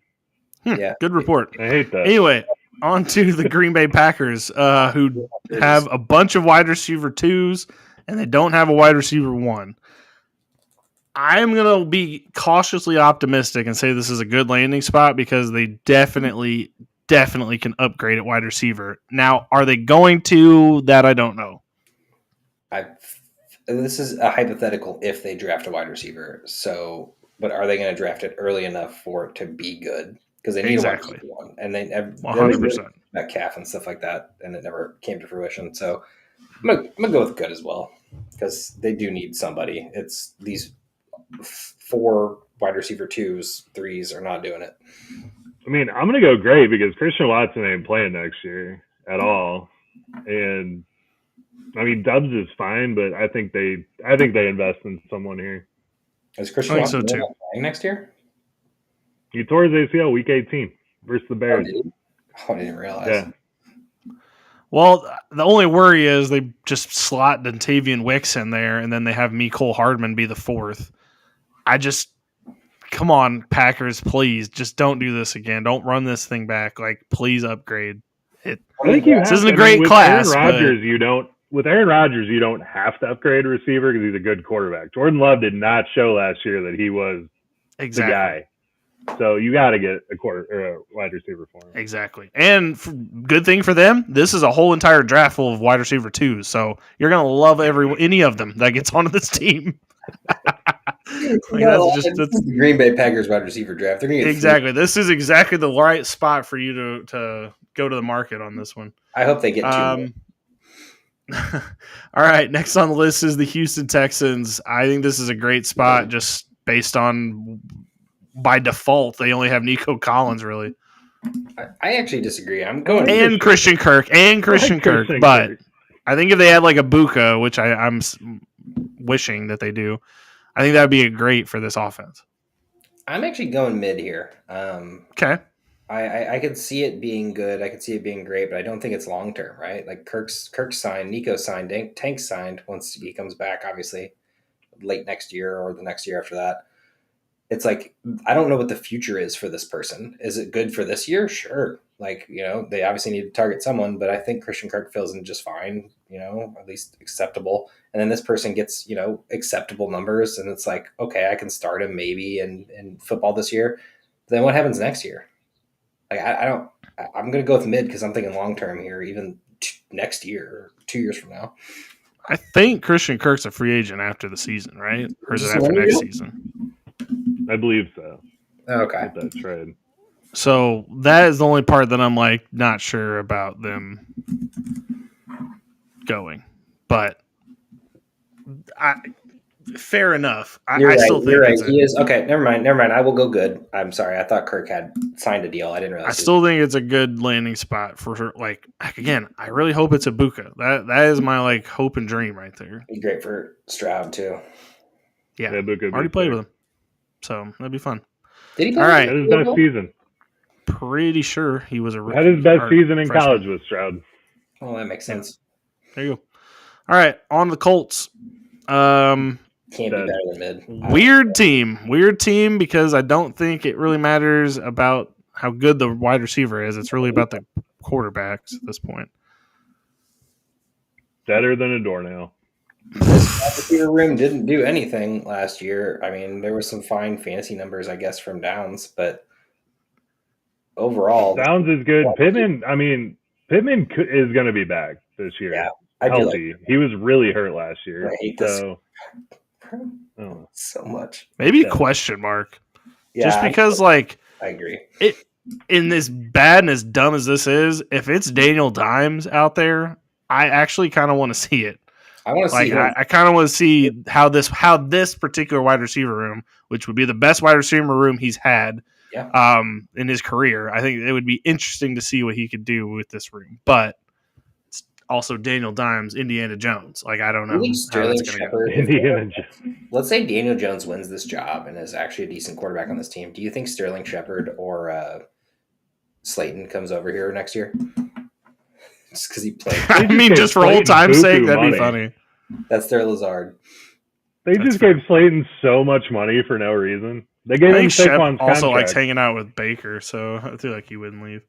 Yeah, good report. I hate that. Anyway, on to the Green Bay Packers, who have a bunch of wide receiver 2s, and they don't have a wide receiver 1. I'm going to be cautiously optimistic and say this is a good landing spot because they definitely can upgrade at wide receiver. Now, are they going to? That I don't know. This is a hypothetical if they draft a wide receiver. So, but are they going to draft it early enough for it to be good? Because they need a wide receiver 1, and they 100% that calf and stuff like that, and it never came to fruition. So, I'm gonna go with good as well because they do need somebody. It's these 4 wide receiver 2s, 3s are not doing it. I mean, I'm gonna go great because Christian Watson ain't playing next year at all, and I mean Dubs is fine, but I think they invest in someone here. Is Christian I think so, Watson too. playing next year? He tore his ACL week 18 versus the Bears. I didn't realize. Yeah. Well, the only worry is they just slot Dontavian Wicks in there, and then they have Mecole Hardman be the 4th. Come on, Packers, please, just don't do this again. Don't run this thing back. Like, please upgrade it. I think this isn't a great class. With Aaron Rodgers, you don't have to upgrade a receiver because he's a good quarterback. Jordan Love did not show last year that he was the guy. So you got to get a wide receiver for him. Exactly. And good thing for them, this is a whole entire draft full of wide receiver 2s. So you're going to love any of them that gets onto this team. That's the Green Bay Packers wide receiver draft. Exactly. This is exactly the right spot for you to go to the market on this one. I hope they get 2 All right. Next on the list is the Houston Texans. I think this is a great spot just based on by default, they only have Nico Collins, really. I actually disagree. I'm going and Christian Kirk, but I think if they had like a Buka, which I'm wishing that they do, I think that would be great for this offense. I'm actually going mid here. Okay. I could see it being good. I could see it being great, but I don't think it's long term, right? Like Kirk's signed, Nico signed, Tank signed once he comes back, obviously late next year or the next year after that. It's like, I don't know what the future is for this person. Is it good for this year? Sure. Like, they obviously need to target someone, but I think Christian Kirk fills in just fine, at least acceptable. And then this person gets, acceptable numbers. And it's like, okay, I can start him maybe in football this year. Then what happens next year? Like, I'm going to go with mid because I'm thinking long-term here, even next year or 2 years from now. I think Christian Kirk's a free agent after the season, right? Or is it after next season? I believe so. Okay. That's right. So that is the only part that I'm like not sure about them going, but fair enough. I still think you're right. He is okay. Never mind. I will go good. I'm sorry. I thought Kirk had signed a deal. I didn't realize. I still think it's a good landing spot for her. Like again, I really hope it's a Buka. That is my like hope and dream right there. Be great for Stroud too. Yeah, already played with him. So that'd be fun. Did he play? All right. Had his best season. Pretty sure he was a rookie. Had his best season in college with Stroud. Oh, that makes sense. There you go. All right, on the Colts. Can't be better than mid. Weird team because I don't think it really matters about how good the wide receiver is. It's really about the quarterbacks at this point. Better than a doornail. This wide receiver room didn't do anything last year. I mean, there were some fine fantasy numbers, I guess, from Downs, but overall, Downs is good. Pittman is going to be back this year. Yeah, healthy. He was really hurt last year. I hate this so much. Maybe a question mark. Yeah, just because, I agree. In this bad and as dumb as this is, if it's Daniel Dimes out there, I actually kind of want to see it. I want to see. I kind of want to see how this particular wide receiver room, which would be the best wide receiver room he's had, in his career. I think it would be interesting to see what he could do with this room. But it's also Daniel Dimes, Indiana Jones. Like I don't know. Sterling Shepard. Let's say Daniel Jones wins this job and is actually a decent quarterback on this team. Do you think Sterling Shepard or Slayton comes over here next year? Just because he played. I mean, just for old time's sake, that'd be funny. That's their Lazard. They just gave Slayton so much money for no reason. They gave him Saquon's also contract. likes hanging out with Baker, so I feel like he wouldn't leave.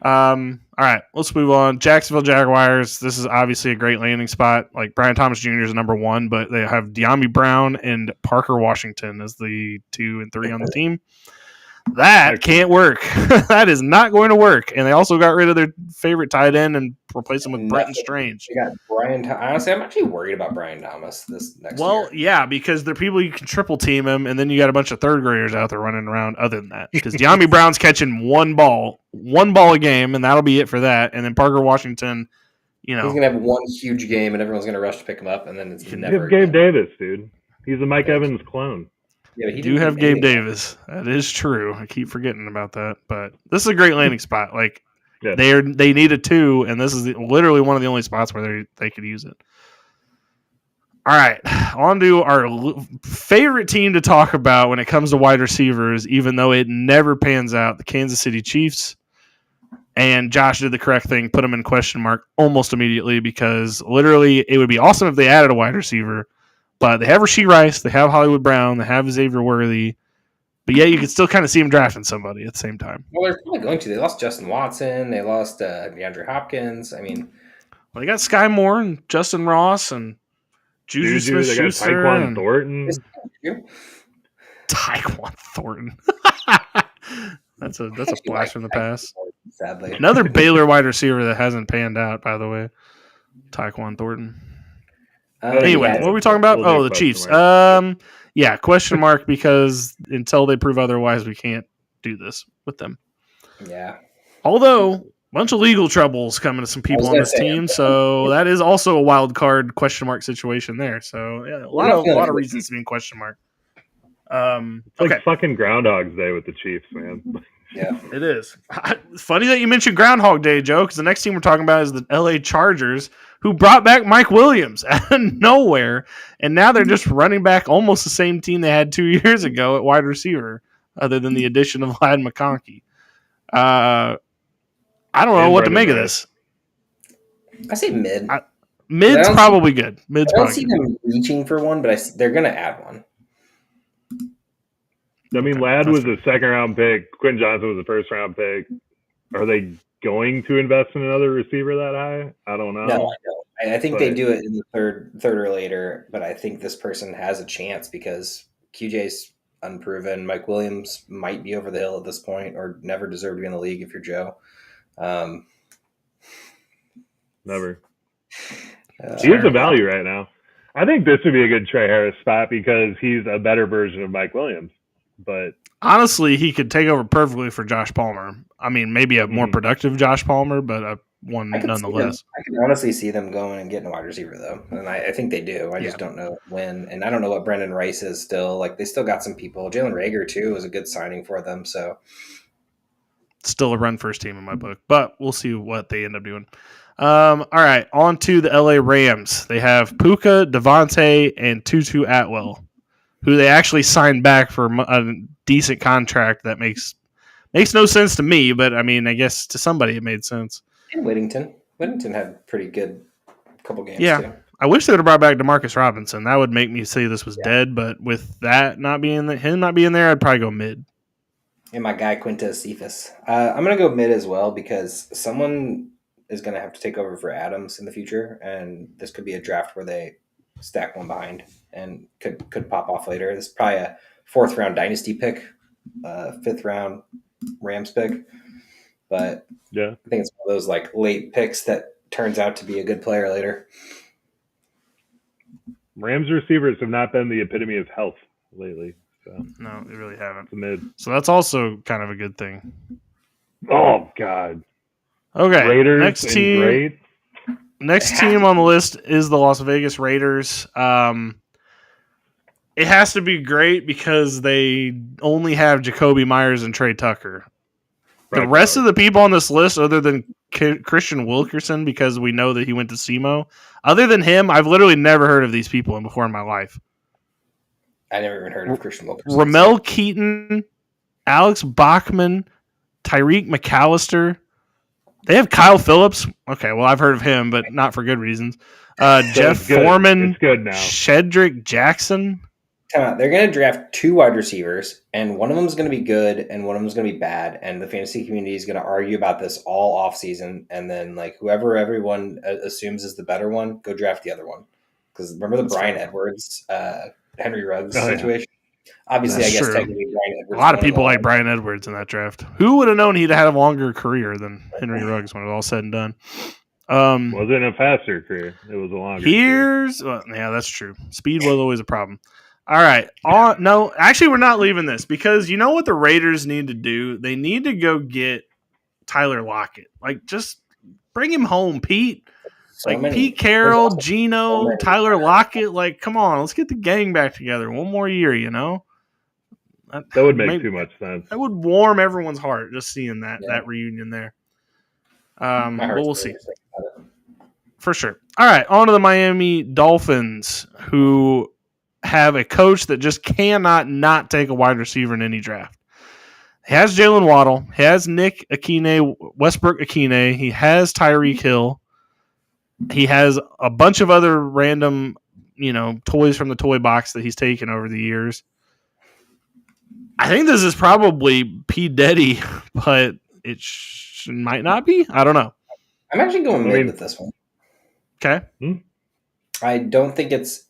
All right, let's move on. Jacksonville Jaguars. This is obviously a great landing spot. Like Brian Thomas Jr. is number 1, but they have De'Ami Brown and Parker Washington as the 2 and 3 on the team. That can't work. That is not going to work. And they also got rid of their favorite tight end and replaced him with Brenton Strange. They got Brian. Honestly, I'm actually worried about Brian Thomas this next year. Well, yeah, because they're people you can triple team him, and then you got a bunch of third graders out there running around other than that. Because De'Ami Brown's catching one ball a game, and that'll be it for that. And then Parker Washington You know, he's gonna have one huge game, and everyone's gonna rush to pick him up, and then it's You never have Gabe again. Davis, dude. He's a Mike Evans clone. Yeah, but he do didn't have do Gabe anything. Davis. That is true. I keep forgetting about that, but this is a great landing spot. Like Yeah. they needed 2, and this is literally one of the only spots where they could use it. All right, on to our favorite team to talk about when it comes to wide receivers, even though it never pans out, the Kansas City Chiefs. And Josh did the correct thing, put them in question mark almost immediately because literally it would be awesome if they added a wide receiver. But they have Rashee Rice, they have Hollywood Brown, they have Xavier Worthy. But yeah, you can still kind of see them drafting somebody at the same time. Well, they're probably going to. They lost Justin Watson. They lost DeAndre Hopkins. I mean, well, they got Sky Moore and Justin Ross and Juju Smith-Schuster. They got Tyquan Thornton. Tyquan Thornton. That's a blast from the past. Sadly, another Baylor wide receiver that hasn't panned out, by the way. Tyquan Thornton. Anyway, what were we talking about? The Chiefs. Yeah, question mark because until they prove otherwise, we can't do this with them. Yeah. Although, a bunch of legal troubles coming to some people on this team, so that is also a wild card question mark situation there. So yeah, a lot of reasons to be in question mark. It's like fucking Groundhog's Day with the Chiefs, man. Yeah, it is. It's funny that you mentioned Groundhog Day, Joe, because the next team we're talking about is the LA Chargers, who brought back Mike Williams out of nowhere, and now they're just running back almost the same team they had 2 years ago at wide receiver, other than the addition of Ladd McConkey. I don't know what to make of this. I say mid. Mid's probably good. Mid's I don't see them reaching for one, but they're going to add one. I mean, Ladd was a second-round pick. Quentin Johnson was a first-round pick. Are they going to invest in another receiver that high? I don't know. No, I don't. I think they do it in the third or later, but I think this person has a chance because QJ's unproven. Mike Williams might be over the hill at this point or never deserve to be in the league if you're Joe. Never. He is a value right now. I think this would be a good Trey Harris spot because he's a better version of Mike Williams. But honestly, he could take over perfectly for Josh Palmer. I mean, maybe a more productive Josh Palmer, but one nonetheless. I can honestly see them going and getting a wide receiver, though. And I think they do. I just don't know when. And I don't know what Brendan Rice is still. Like, they still got some people. Jalen Reagor, too, was a good signing for them. So, still a run first team in my book. But we'll see what they end up doing. All right, on to the LA Rams. They have Puka, Devontae, and Tutu Atwell, who they actually signed back for a decent contract that makes no sense to me, but I mean, I guess to somebody it made sense. And Whittington had pretty good couple games. Yeah, too. I wish they would have brought back DeMarcus Robinson. That would make me say this was dead, but with that not being him not being there, I'd probably go mid. And my guy Quintez Cephas, I'm gonna go mid as well because someone is gonna have to take over for Adams in the future, and this could be a draft where they stack one behind and could pop off later. This is probably a 4th round dynasty pick, 5th round Rams pick, but yeah, I think it's one of those like late picks that turns out to be a good player later. Rams receivers have not been the epitome of health lately. So. No, they really haven't. It's mid. So that's also kind of a good thing. Oh God. Okay. Raiders next team. Great. Next team on the list is the Las Vegas Raiders. It has to be great because they only have Jacoby Myers and Trey Tucker. The rest of the people on this list, other than Christian Wilkerson, because we know that he went to SEMO, other than him, I've literally never heard of these people before in my life. I never even heard of Christian Wilkerson. Ramel Keaton, Alex Bachman, Tyreek McAllister. They have Kyle Phillips. Okay, well, I've heard of him, but not for good reasons. Jeff Foreman, it's good now. Shedrick Jackson. They're going to draft 2 wide receivers, and one of them is going to be good, and one of them is going to be bad. And the fantasy community is going to argue about this all offseason. And then, like, whoever everyone assumes is the better one, go draft the other one. Because remember the Bryan Edwards, Henry Ruggs situation? Obviously, That's I guess true. Technically Bryan Edwards. A lot of people like Bryan Edwards in that draft. Who would have known he'd had a longer career than Henry Ruggs when it was all said and done? Wasn't a faster career. It was a longer career. Yeah, that's true. Speed was always a problem. All right. No, actually, we're not leaving this because you know what the Raiders need to do? They need to go get Tyler Lockett. Like, just bring him home, Pete. Pete Carroll, Geno, Tyler Lockett. Like, come on, let's get the gang back together one more year. You know, that would make too much sense. That would warm everyone's heart just seeing that reunion there. But we'll see. For sure. All right, on to the Miami Dolphins, who have a coach that just cannot not take a wide receiver in any draft. He has Jalen Waddle. He has Nick Akine, Westbrook Akine. He has Tyreek Hill. He has a bunch of other random, toys from the toy box that he's taken over the years. I think this is probably P. Diddy, but it might not be. I don't know. I'm actually going mid with this one. Okay. I don't think it's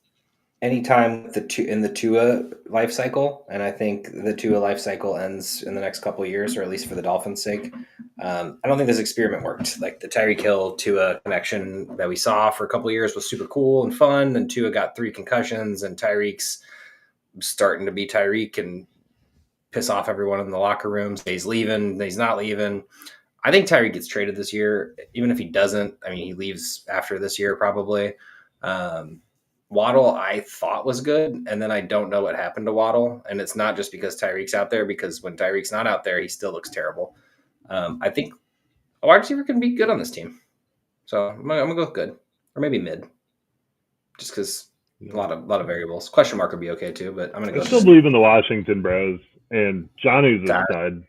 any time in the Tua life cycle, and I think the Tua life cycle ends in the next couple of years, or at least for the Dolphins' sake. I don't think this experiment worked. Like the Tyreek Hill Tua connection that we saw for a couple of years was super cool and fun, and Tua got 3 concussions, and Tyreek's starting to be Tyreek and piss off everyone in the locker rooms. He's leaving, he's not leaving. I think Tyreek gets traded this year. Even if he doesn't, I mean, he leaves after this year probably. Waddle, I thought was good, and then I don't know what happened to Waddle, and it's not just because Tyreek's out there, because when Tyreek's not out there, he still looks terrible. I think a wide receiver can be good on this team. So I'm going to go with good, or maybe mid, just because a lot of variables. Question mark would be okay too, but I'm going to go. I still believe in the Washington Bros, and Jonnu's a stud.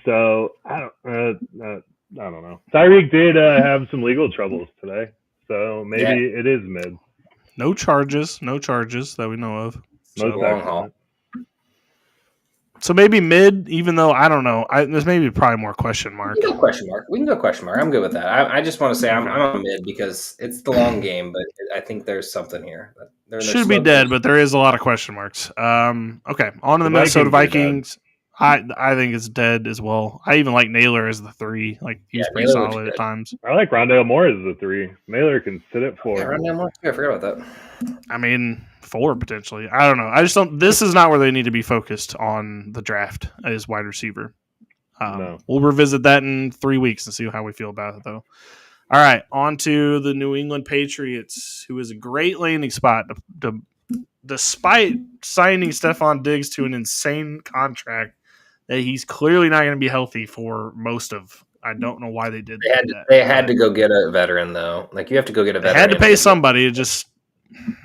So I don't know. Tyreek did have some legal troubles today, so maybe it is mid. No charges that we know of. Long haul. So maybe mid, even though I don't know. There's maybe probably more question mark. We can go question mark. I'm good with that. I just want to say I'm on mid because it's the long game, but I think there's something here. Should be dead, but there is a lot of question marks. Okay, on to the Minnesota Vikings. I think it's dead as well. I even like Naylor as the 3. Like he's pretty solid at times. I like Rondale Moore as the 3. Naylor can sit at 4. Yeah, Rondale Moore. I forgot about that. I mean, 4 potentially. I don't know. I just don't. This is not where they need to be focused on the draft as wide receiver. No. We'll revisit that in 3 weeks and see how we feel about it, though. All right, on to the New England Patriots, who is a great landing spot despite signing Stephon Diggs to an insane contract that he's clearly not going to be healthy for most of. I don't know why they did that. They had to go get a veteran, though. Like, you have to go get a veteran. They had to pay somebody. It just...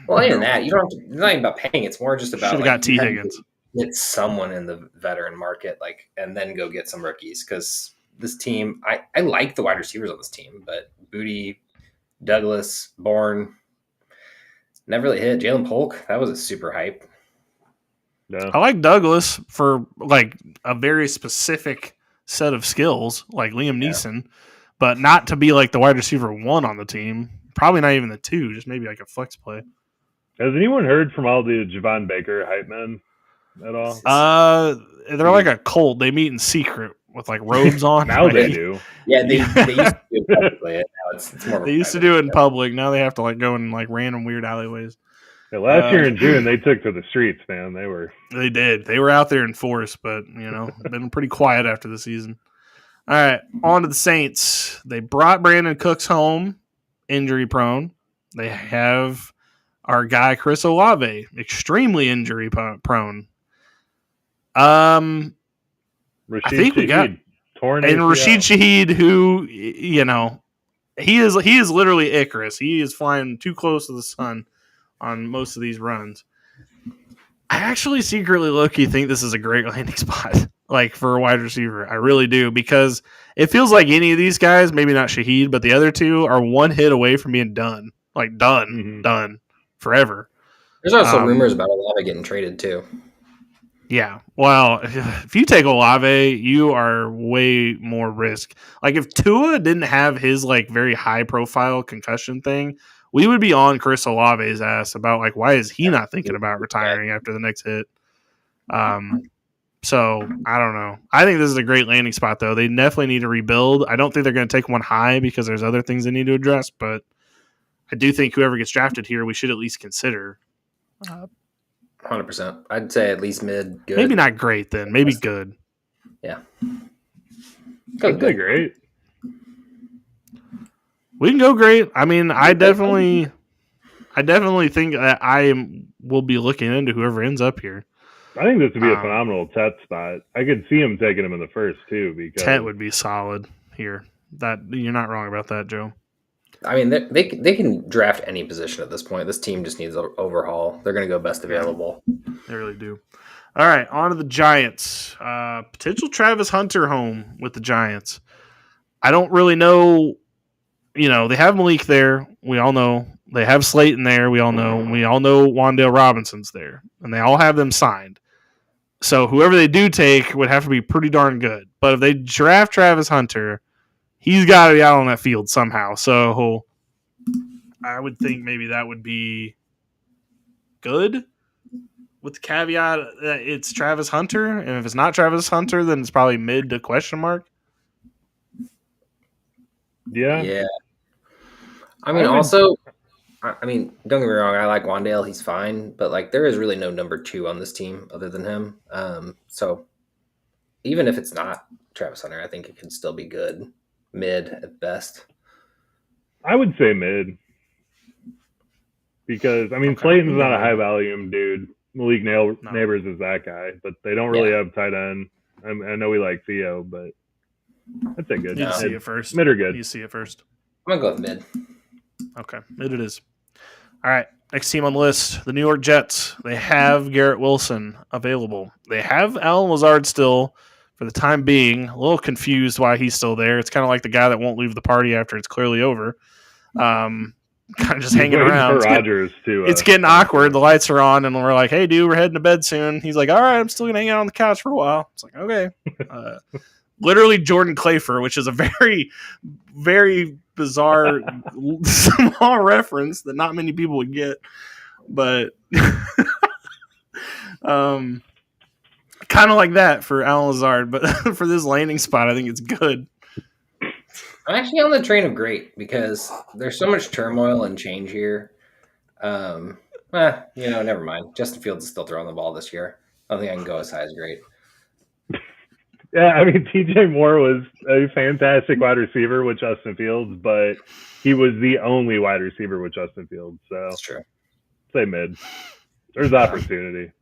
Well, even that. You don't have to... It's not even about paying. It's more just about... Should have got T. Higgins. Get someone in the veteran market, and then go get some rookies. Because this team... I like the wide receivers on this team, but Booty, Douglas, Bourne... Never really hit. Jalen Polk, that was a super hype. No. I like Douglas for a very specific set of skills, like Liam Neeson, but not to be like the wide receiver 1 on the team. Probably not even the 2, just maybe like a flex play. Has anyone heard from all the Javon Baker hype men at all? They're like a cult. They meet in secret with robes on. Now they do. Yeah, they used to do it publicly. Now it's more. They used to do it in public. Now they have to go in random weird alleyways. Yeah, last year in June, they took to the streets, man. They did. They were out there in force, but been pretty quiet after the season. All right, on to the Saints. They brought Brandon Cooks home, injury prone. They have our guy Chris Olave, extremely injury prone. I think we got torn and Rashid Shaheed, who he is literally Icarus. He is flying too close to the sun on most of these runs. I actually secretly low-key think this is a great landing spot, for a wide receiver. I really do, because it feels like any of these guys, maybe not Shaheed, but the other 2 are one hit away from being done. Done forever. There's also rumors about Olave getting traded too. Yeah. Well, if you take Olave, you are way more risk. If Tua didn't have his very high-profile concussion thing, we would be on Chris Olave's ass about why is he not thinking about retiring after the next hit. So I don't know. I think this is a great landing spot, though. They definitely need to rebuild. I don't think they're going to take one high because there's other things they need to address, but I do think whoever gets drafted here, we should at least consider. 100%. I'd say at least mid, good. Maybe not great then. Maybe good. Yeah. I'd say great. We can go great. I mean, I definitely think that will be looking into whoever ends up here. I think this would be a phenomenal Tet spot. I could see him taking him in the first too, because Tet would be solid here. That you're not wrong about that, Joe. I mean, they can draft any position at this point. This team just needs an overhaul. They're going to go best available. They really do. All right, on to the Giants. Potential Travis Hunter home with the Giants. I don't really know. You know, they have Malik there. We all know. They have Slayton there. We all know. We all know Wan'Dale Robinson's there. And they all have them signed. So whoever they do take would have to be pretty darn good. But if they draft Travis Hunter, he's got to be out on that field somehow. So I would think maybe that would be good, with the caveat that it's Travis Hunter. And if it's not Travis Hunter, then it's probably mid to question mark. Yeah. I mean, don't get me wrong. I like Wan'Dale. He's fine. But, like, there is really no number 2 on this team other than him. So even if it's not Travis Hunter, I think it can still be good. Mid at best. I would say mid. Because, I mean, Slayton's not a high volume dude. Malik Neighbors is that guy. But they don't really have tight end. I know we like Theo, but I'd say good. You see it first. Mid or good. You see it first. I'm going to go with mid. Okay, mid it is. All right, next team on the list, the New York Jets. They have Garrett Wilson available. They have Allen Lazard still for the time being. A little confused why he's still there. It's kind of like the guy that won't leave the party after it's clearly over. Kind of just hanging around. It's getting awkward. The lights are on, and we're like, hey, dude, we're heading to bed soon. He's like, all right, I'm still going to hang out on the couch for a while. It's like, okay. Literally Jordan Clayfer, which is a very, very bizarre small reference that not many people would get. But kind of like that for Allen Lazard. But for this landing spot, I think it's good. I'm actually on the train of great because there's so much turmoil and change here. Never mind. Justin Fields is still throwing the ball this year. I don't think I can go as high as great. Yeah, I mean, TJ Moore was a fantastic wide receiver with Justin Fields, but he was the only wide receiver with Justin Fields. So that's true. Say mid. There's opportunity.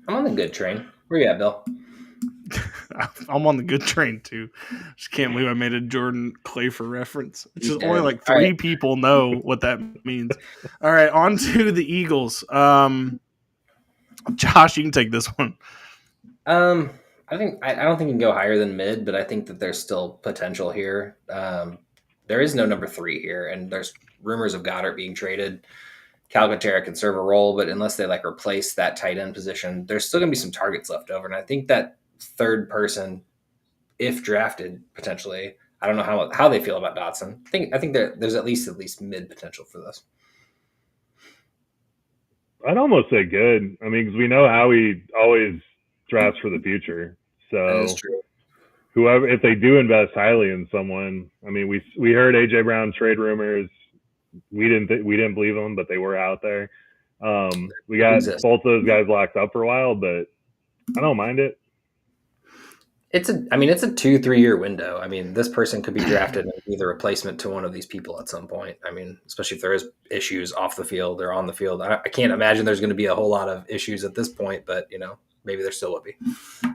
I'm on the good train. Where you at, Bill? I'm on the good train too. Just can't believe I made a Jordan Clayfer reference. It's just only like 3 people know what that means. All right, on to the Eagles. Josh, you can take this one. I don't think you can go higher than mid, but I think that there's still potential here. There is no number 3 here, and there's rumors of Goddard being traded. Calcaterra can serve a role, but unless they replace that tight end position, there's still going to be some targets left over. And I think that third person, if drafted potentially, I don't know how they feel about Dotson. I think there's at least mid potential for this. I'd almost say good. I mean, because we know how he always drafts for the future. So that is true. Whoever, if they do invest highly in someone, I mean, we heard AJ Brown trade rumors. We didn't believe them, but they were out there. We got both those guys locked up for a while, but I don't mind it. It's a 2-3 year window. I mean, this person could be drafted and be the replacement to one of these people at some point. I mean, especially if there is issues off the field or on the field. I can't imagine there's going to be a whole lot of issues at this point, but maybe there still will be,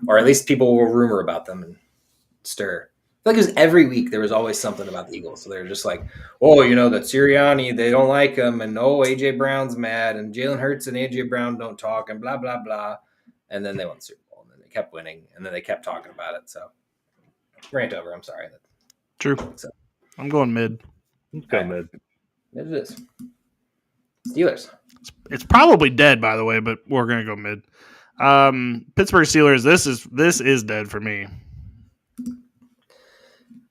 or at least people will rumor about them and stir. Because every week there was always something about the Eagles. So they're just like, oh, that Sirianni, they don't like him. And AJ Brown's mad. And Jalen Hurts and AJ Brown don't talk and blah, blah, blah. And then they won the Super Bowl. And then they kept winning. And then they kept talking about it. So rant over. I'm sorry. True. So, I'm going mid. Let's go mid. Mid it is. Steelers. It's probably dead, by the way, but we're going to go mid. Pittsburgh Steelers, this is dead for me.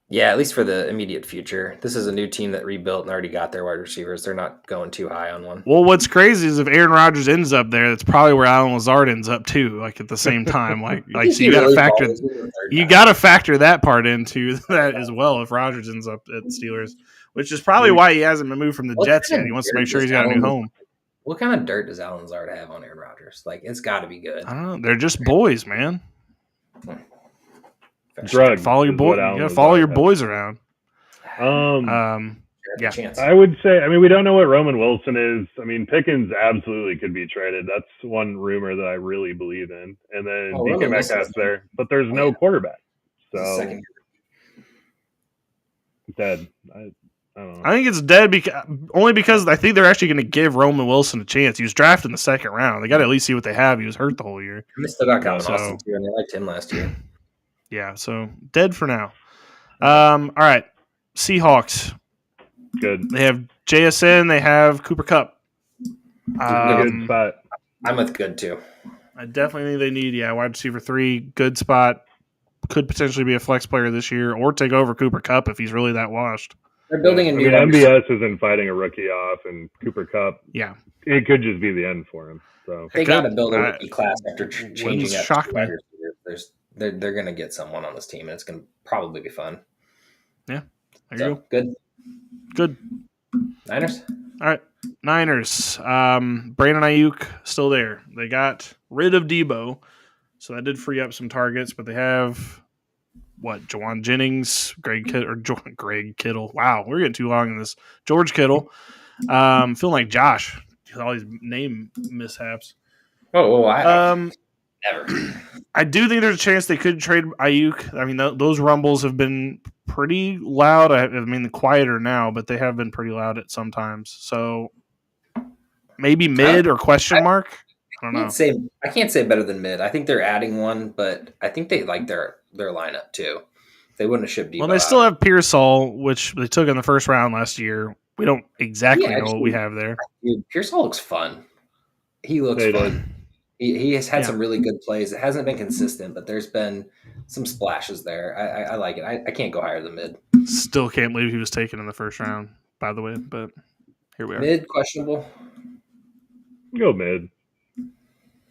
Yeah, at least for the immediate future. This is a new team that rebuilt and already got their wide receivers. They're not going too high on one. Well, what's crazy is if Aaron Rodgers ends up there, that's probably where Allen Lazard ends up too. At the same time, so you got to factor that part into that as well. If Rodgers ends up at Steelers, which is probably why he hasn't been moved from the Jets yet. He wants to make sure he's got a new home. What kind of dirt does Allen Lazard have on Aaron Rodgers? It's got to be good. I don't know. They're just boys, man. Drugs. Follow your boy. You gotta follow your boys around. Yeah. Chance. I would say, I mean, we don't know what Roman Wilson is. I mean, Pickens absolutely could be traded. That's one rumor that I really believe in. And then DK Roman Metcalf's Wilson's there, but there's no yeah. quarterback. He's a So second. dead. I don't know. I think it's dead only because I think they're actually going to give Roman Wilson a chance. He was drafted in the second round. They got to at least see what they have. He was hurt the whole year. And they still got Calvin So- Austin too, and they liked him last year. Yeah, so dead for now. All right. Seahawks. Good. They have JSN. They have Cooper Kupp. Good spot. I'm with good too. I definitely think they need, wide receiver 3. Good spot. Could potentially be a flex player this year or take over Cooper Kupp if he's really that washed. They're building a new. MBS isn't fighting a rookie off, and Cooper Kupp. Yeah. It could just be the end for him. So They got to build a rookie class after wouldn't changing up. shock me. They're going to get someone on this team, and it's going to probably be fun. Yeah. There So, you go. good. Good. Niners. All right. Niners. Brandon Ayuk still there. They got rid of Debo, so that did free up some targets, but they have Jawan Jennings, Greg Kittle. Wow, we're getting too long in this. George Kittle. Feeling like Josh. All these name mishaps. Never. I do think there's a chance they could trade Ayuk. I mean, those rumbles have been pretty loud. I mean, quieter now, but they have been pretty loud at sometimes. So maybe mid or question mark. I don't know. I can't say better than mid. I think they're adding one, but I think they like their lineup too. They wouldn't have shipped Debo. Well, they still have Pearsall, which they took in the first round last year. We don't exactly know what we have there. Dude, Pearsall looks fun. He looks fun. He has had some really good plays. It hasn't been consistent, but there's been some splashes there. I like it. I can't go higher than mid. Still can't believe he was taken in the first round, by the way, but here we are. Mid, questionable. Go mid.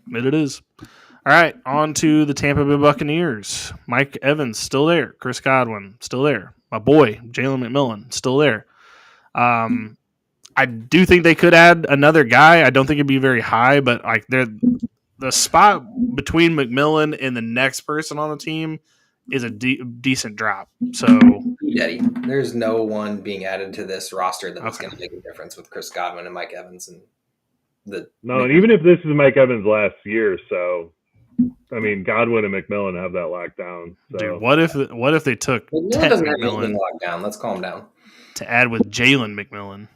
Mid it is. All right, on to the Tampa Bay Buccaneers. Mike Evans, still there. Chris Godwin, still there. My boy, Jalen McMillan, still there. I do think they could add another guy. I don't think it'd be very high, but like the spot between McMillan and the next person on the team is a decent drop. So Daddy, there's no one being added to this roster that was going to make a difference with Chris Godwin and Mike Evans and and even if this is Mike Evans' last year, so I mean Godwin and McMillan have that locked down. So. Dude, what if they took McMillan doesn't have anything locked down? Let's calm down. To add with Jalen McMillan.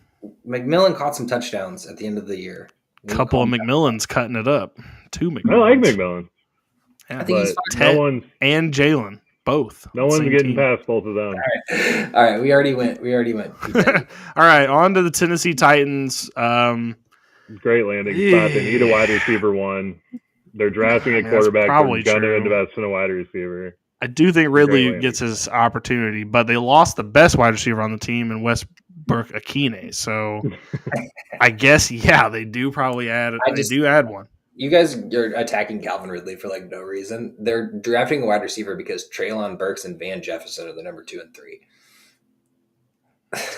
McMillan caught some touchdowns at the end of the year. Couple of McMillans cutting it up. 2 McMillans. I like McMillan. Yeah, I think he's fine. Ted and Jalen, both. No one's getting past both of them. All right. We already went. All right, on to the Tennessee Titans. Great landing spot. They need a wide receiver 1. They're drafting a quarterback. They're going to invest in a wide receiver. I do think Ridley gets his opportunity, but they lost the best wide receiver on the team in Westbrook Akine. So I guess, they do probably add one. You guys are attacking Calvin Ridley for like no reason. They're drafting a wide receiver because Treylon Burks and Van Jefferson are the number 2 and 3.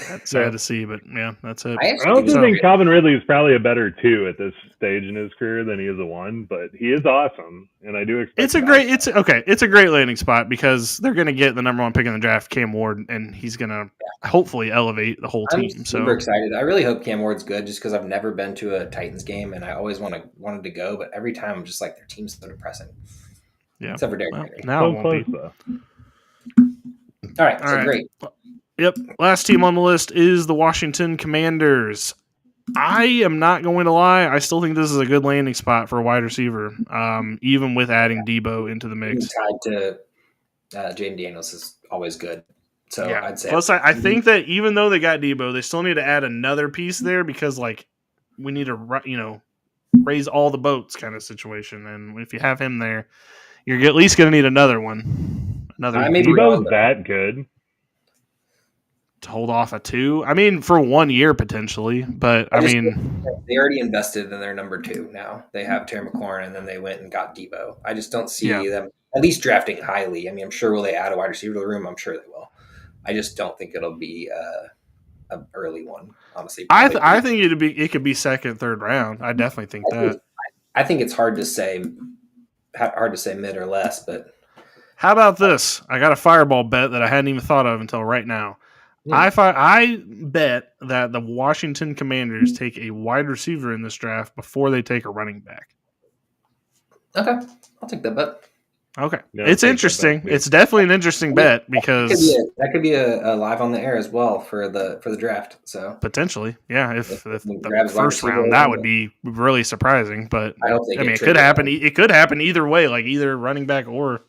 That's sad to see, but that's it. I also think Calvin Ridley is probably a better 2 at this stage in his career than he is a 1, but he is awesome, and I do expect it's a great landing spot because they're going to get the number 1 pick in the draft, Cam Ward, and he's going to hopefully elevate the whole team. I'm super excited. I really hope Cam Ward's good just because I've never been to a Titans game, and I always wanted to go, but every time I'm just like, their team's so depressing. Yeah. Except for Derrick Henry. Now it won't be. All right, great. Yep. Last team on the list is the Washington Commanders. I am not going to lie. I still think this is a good landing spot for a wide receiver, even with adding Debo into the mix. Tied to Jaden Daniels is always good. So I'd say. Plus, I think that even though they got Debo, they still need to add another piece there because, we need to, raise all the boats kind of situation. And if you have him there, you're at least going to need another one. Debo's that good. To hold off a 2, I mean, for 1 year potentially, but they already invested in their number 2. Now they have Terry McLaurin, and then they went and got Debo. I just don't see them at least drafting highly. I mean, I'm sure will they add a wide receiver to the room? I'm sure they will. I just don't think it'll be an early one. Honestly, I think it could be second, third round. I definitely think that. I think it's hard to say mid or less, but how about this? I got a fireball bet that I hadn't even thought of until right now. Yeah. I bet that the Washington Commanders take a wide receiver in this draft before they take a running back. Okay, I'll take that bet. Okay, Yeah, it's interesting. It's definitely an interesting bet because that could be a live on the air as well for the draft. So potentially, yeah. If the grabs wide first receiver round, that would be really surprising. But I hope they I mean, it get could traded happen. out. It could happen either way, like either running back or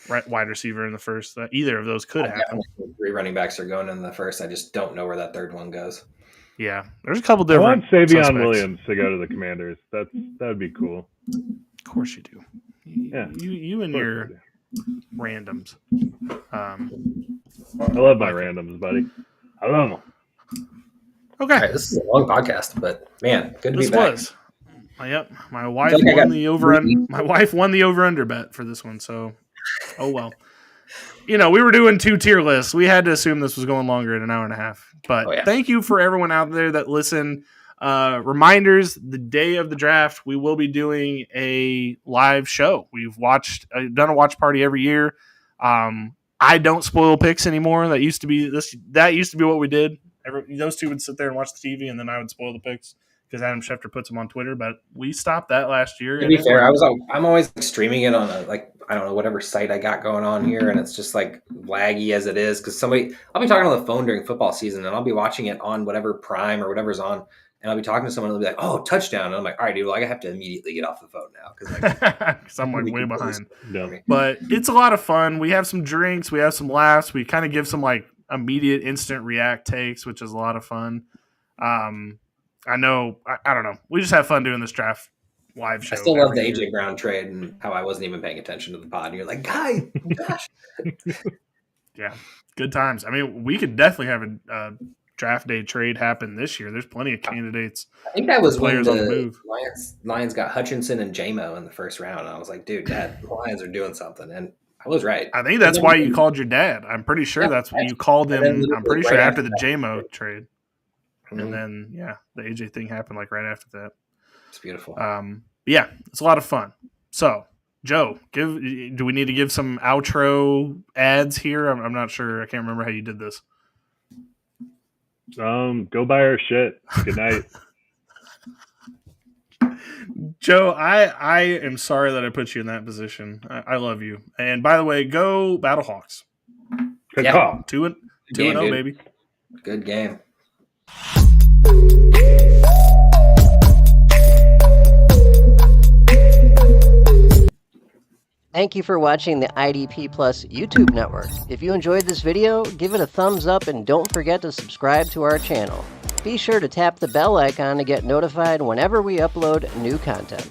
wide receiver in the first. Either of those could happen. Definitely 3 running backs are going in the first. I just don't know where that third one goes. Yeah, there's a couple I different. want Savion suspects. Williams to go to the Commanders. That would be cool. Of course you do. Yeah, you and your randoms. I love my randoms, buddy. I love them. Okay, All right, this is a long podcast, but man, good to be back. Yep, my wife won the over. My wife won the over/under bet for this one. So, oh well. We were doing 2-tier lists. We had to assume this was going longer than an hour and a half. But Thank you for everyone out there that listened. Reminders: the day of the draft, we will be doing a live show. We've done a watch party every year. I don't spoil picks anymore. That used to be what we did. Those two would sit there and watch the TV, and then I would spoil the picks because Adam Schefter puts them on Twitter. But we stopped that last year. To be fair, I'm always streaming it on I don't know, whatever site I got going on here, and it's just like laggy as it is because I'll be talking on the phone during football season, and I'll be watching it on whatever Prime or whatever's on. And I'll be talking to someone and they'll be like, "Oh, touchdown!" And I'm like, "All right, dude. Well, I have to immediately get off the phone now because I'm like way behind." No. But it's a lot of fun. We have some drinks, we have some laughs. We kind of give some immediate, instant react takes, which is a lot of fun. I know. I don't know. We just have fun doing this draft live show. I still love the AJ Brown trade and how I wasn't even paying attention to the pod. And you're like, "Guy, gosh." Yeah, good times. I mean, we could definitely have a draft day trade happen this year. There's plenty of candidates. I think that was when players on the move. Lions got Hutchinson and JMO in the first round. And I was like, dude, Dad, the Lions are doing something. And I was right. I think that's why you called your dad. I'm pretty sure that's what you called him. I'm pretty sure after the JMO trade. Mm-hmm. And then, the AJ thing happened right after that. It's beautiful. Yeah, it's a lot of fun. So, Joe, do we need to give some outro ads here? I'm not sure. I can't remember how you did this. Go buy our shit. Good night. Joe, I am sorry that I put you in that position. I love you. And by the way, go Battlehawks. Good call. 2-0, baby. Good game. Thank you for watching the IDP Plus YouTube network. If you enjoyed this video, give it a thumbs up and don't forget to subscribe to our channel. Be sure to tap the bell icon to get notified whenever we upload new content.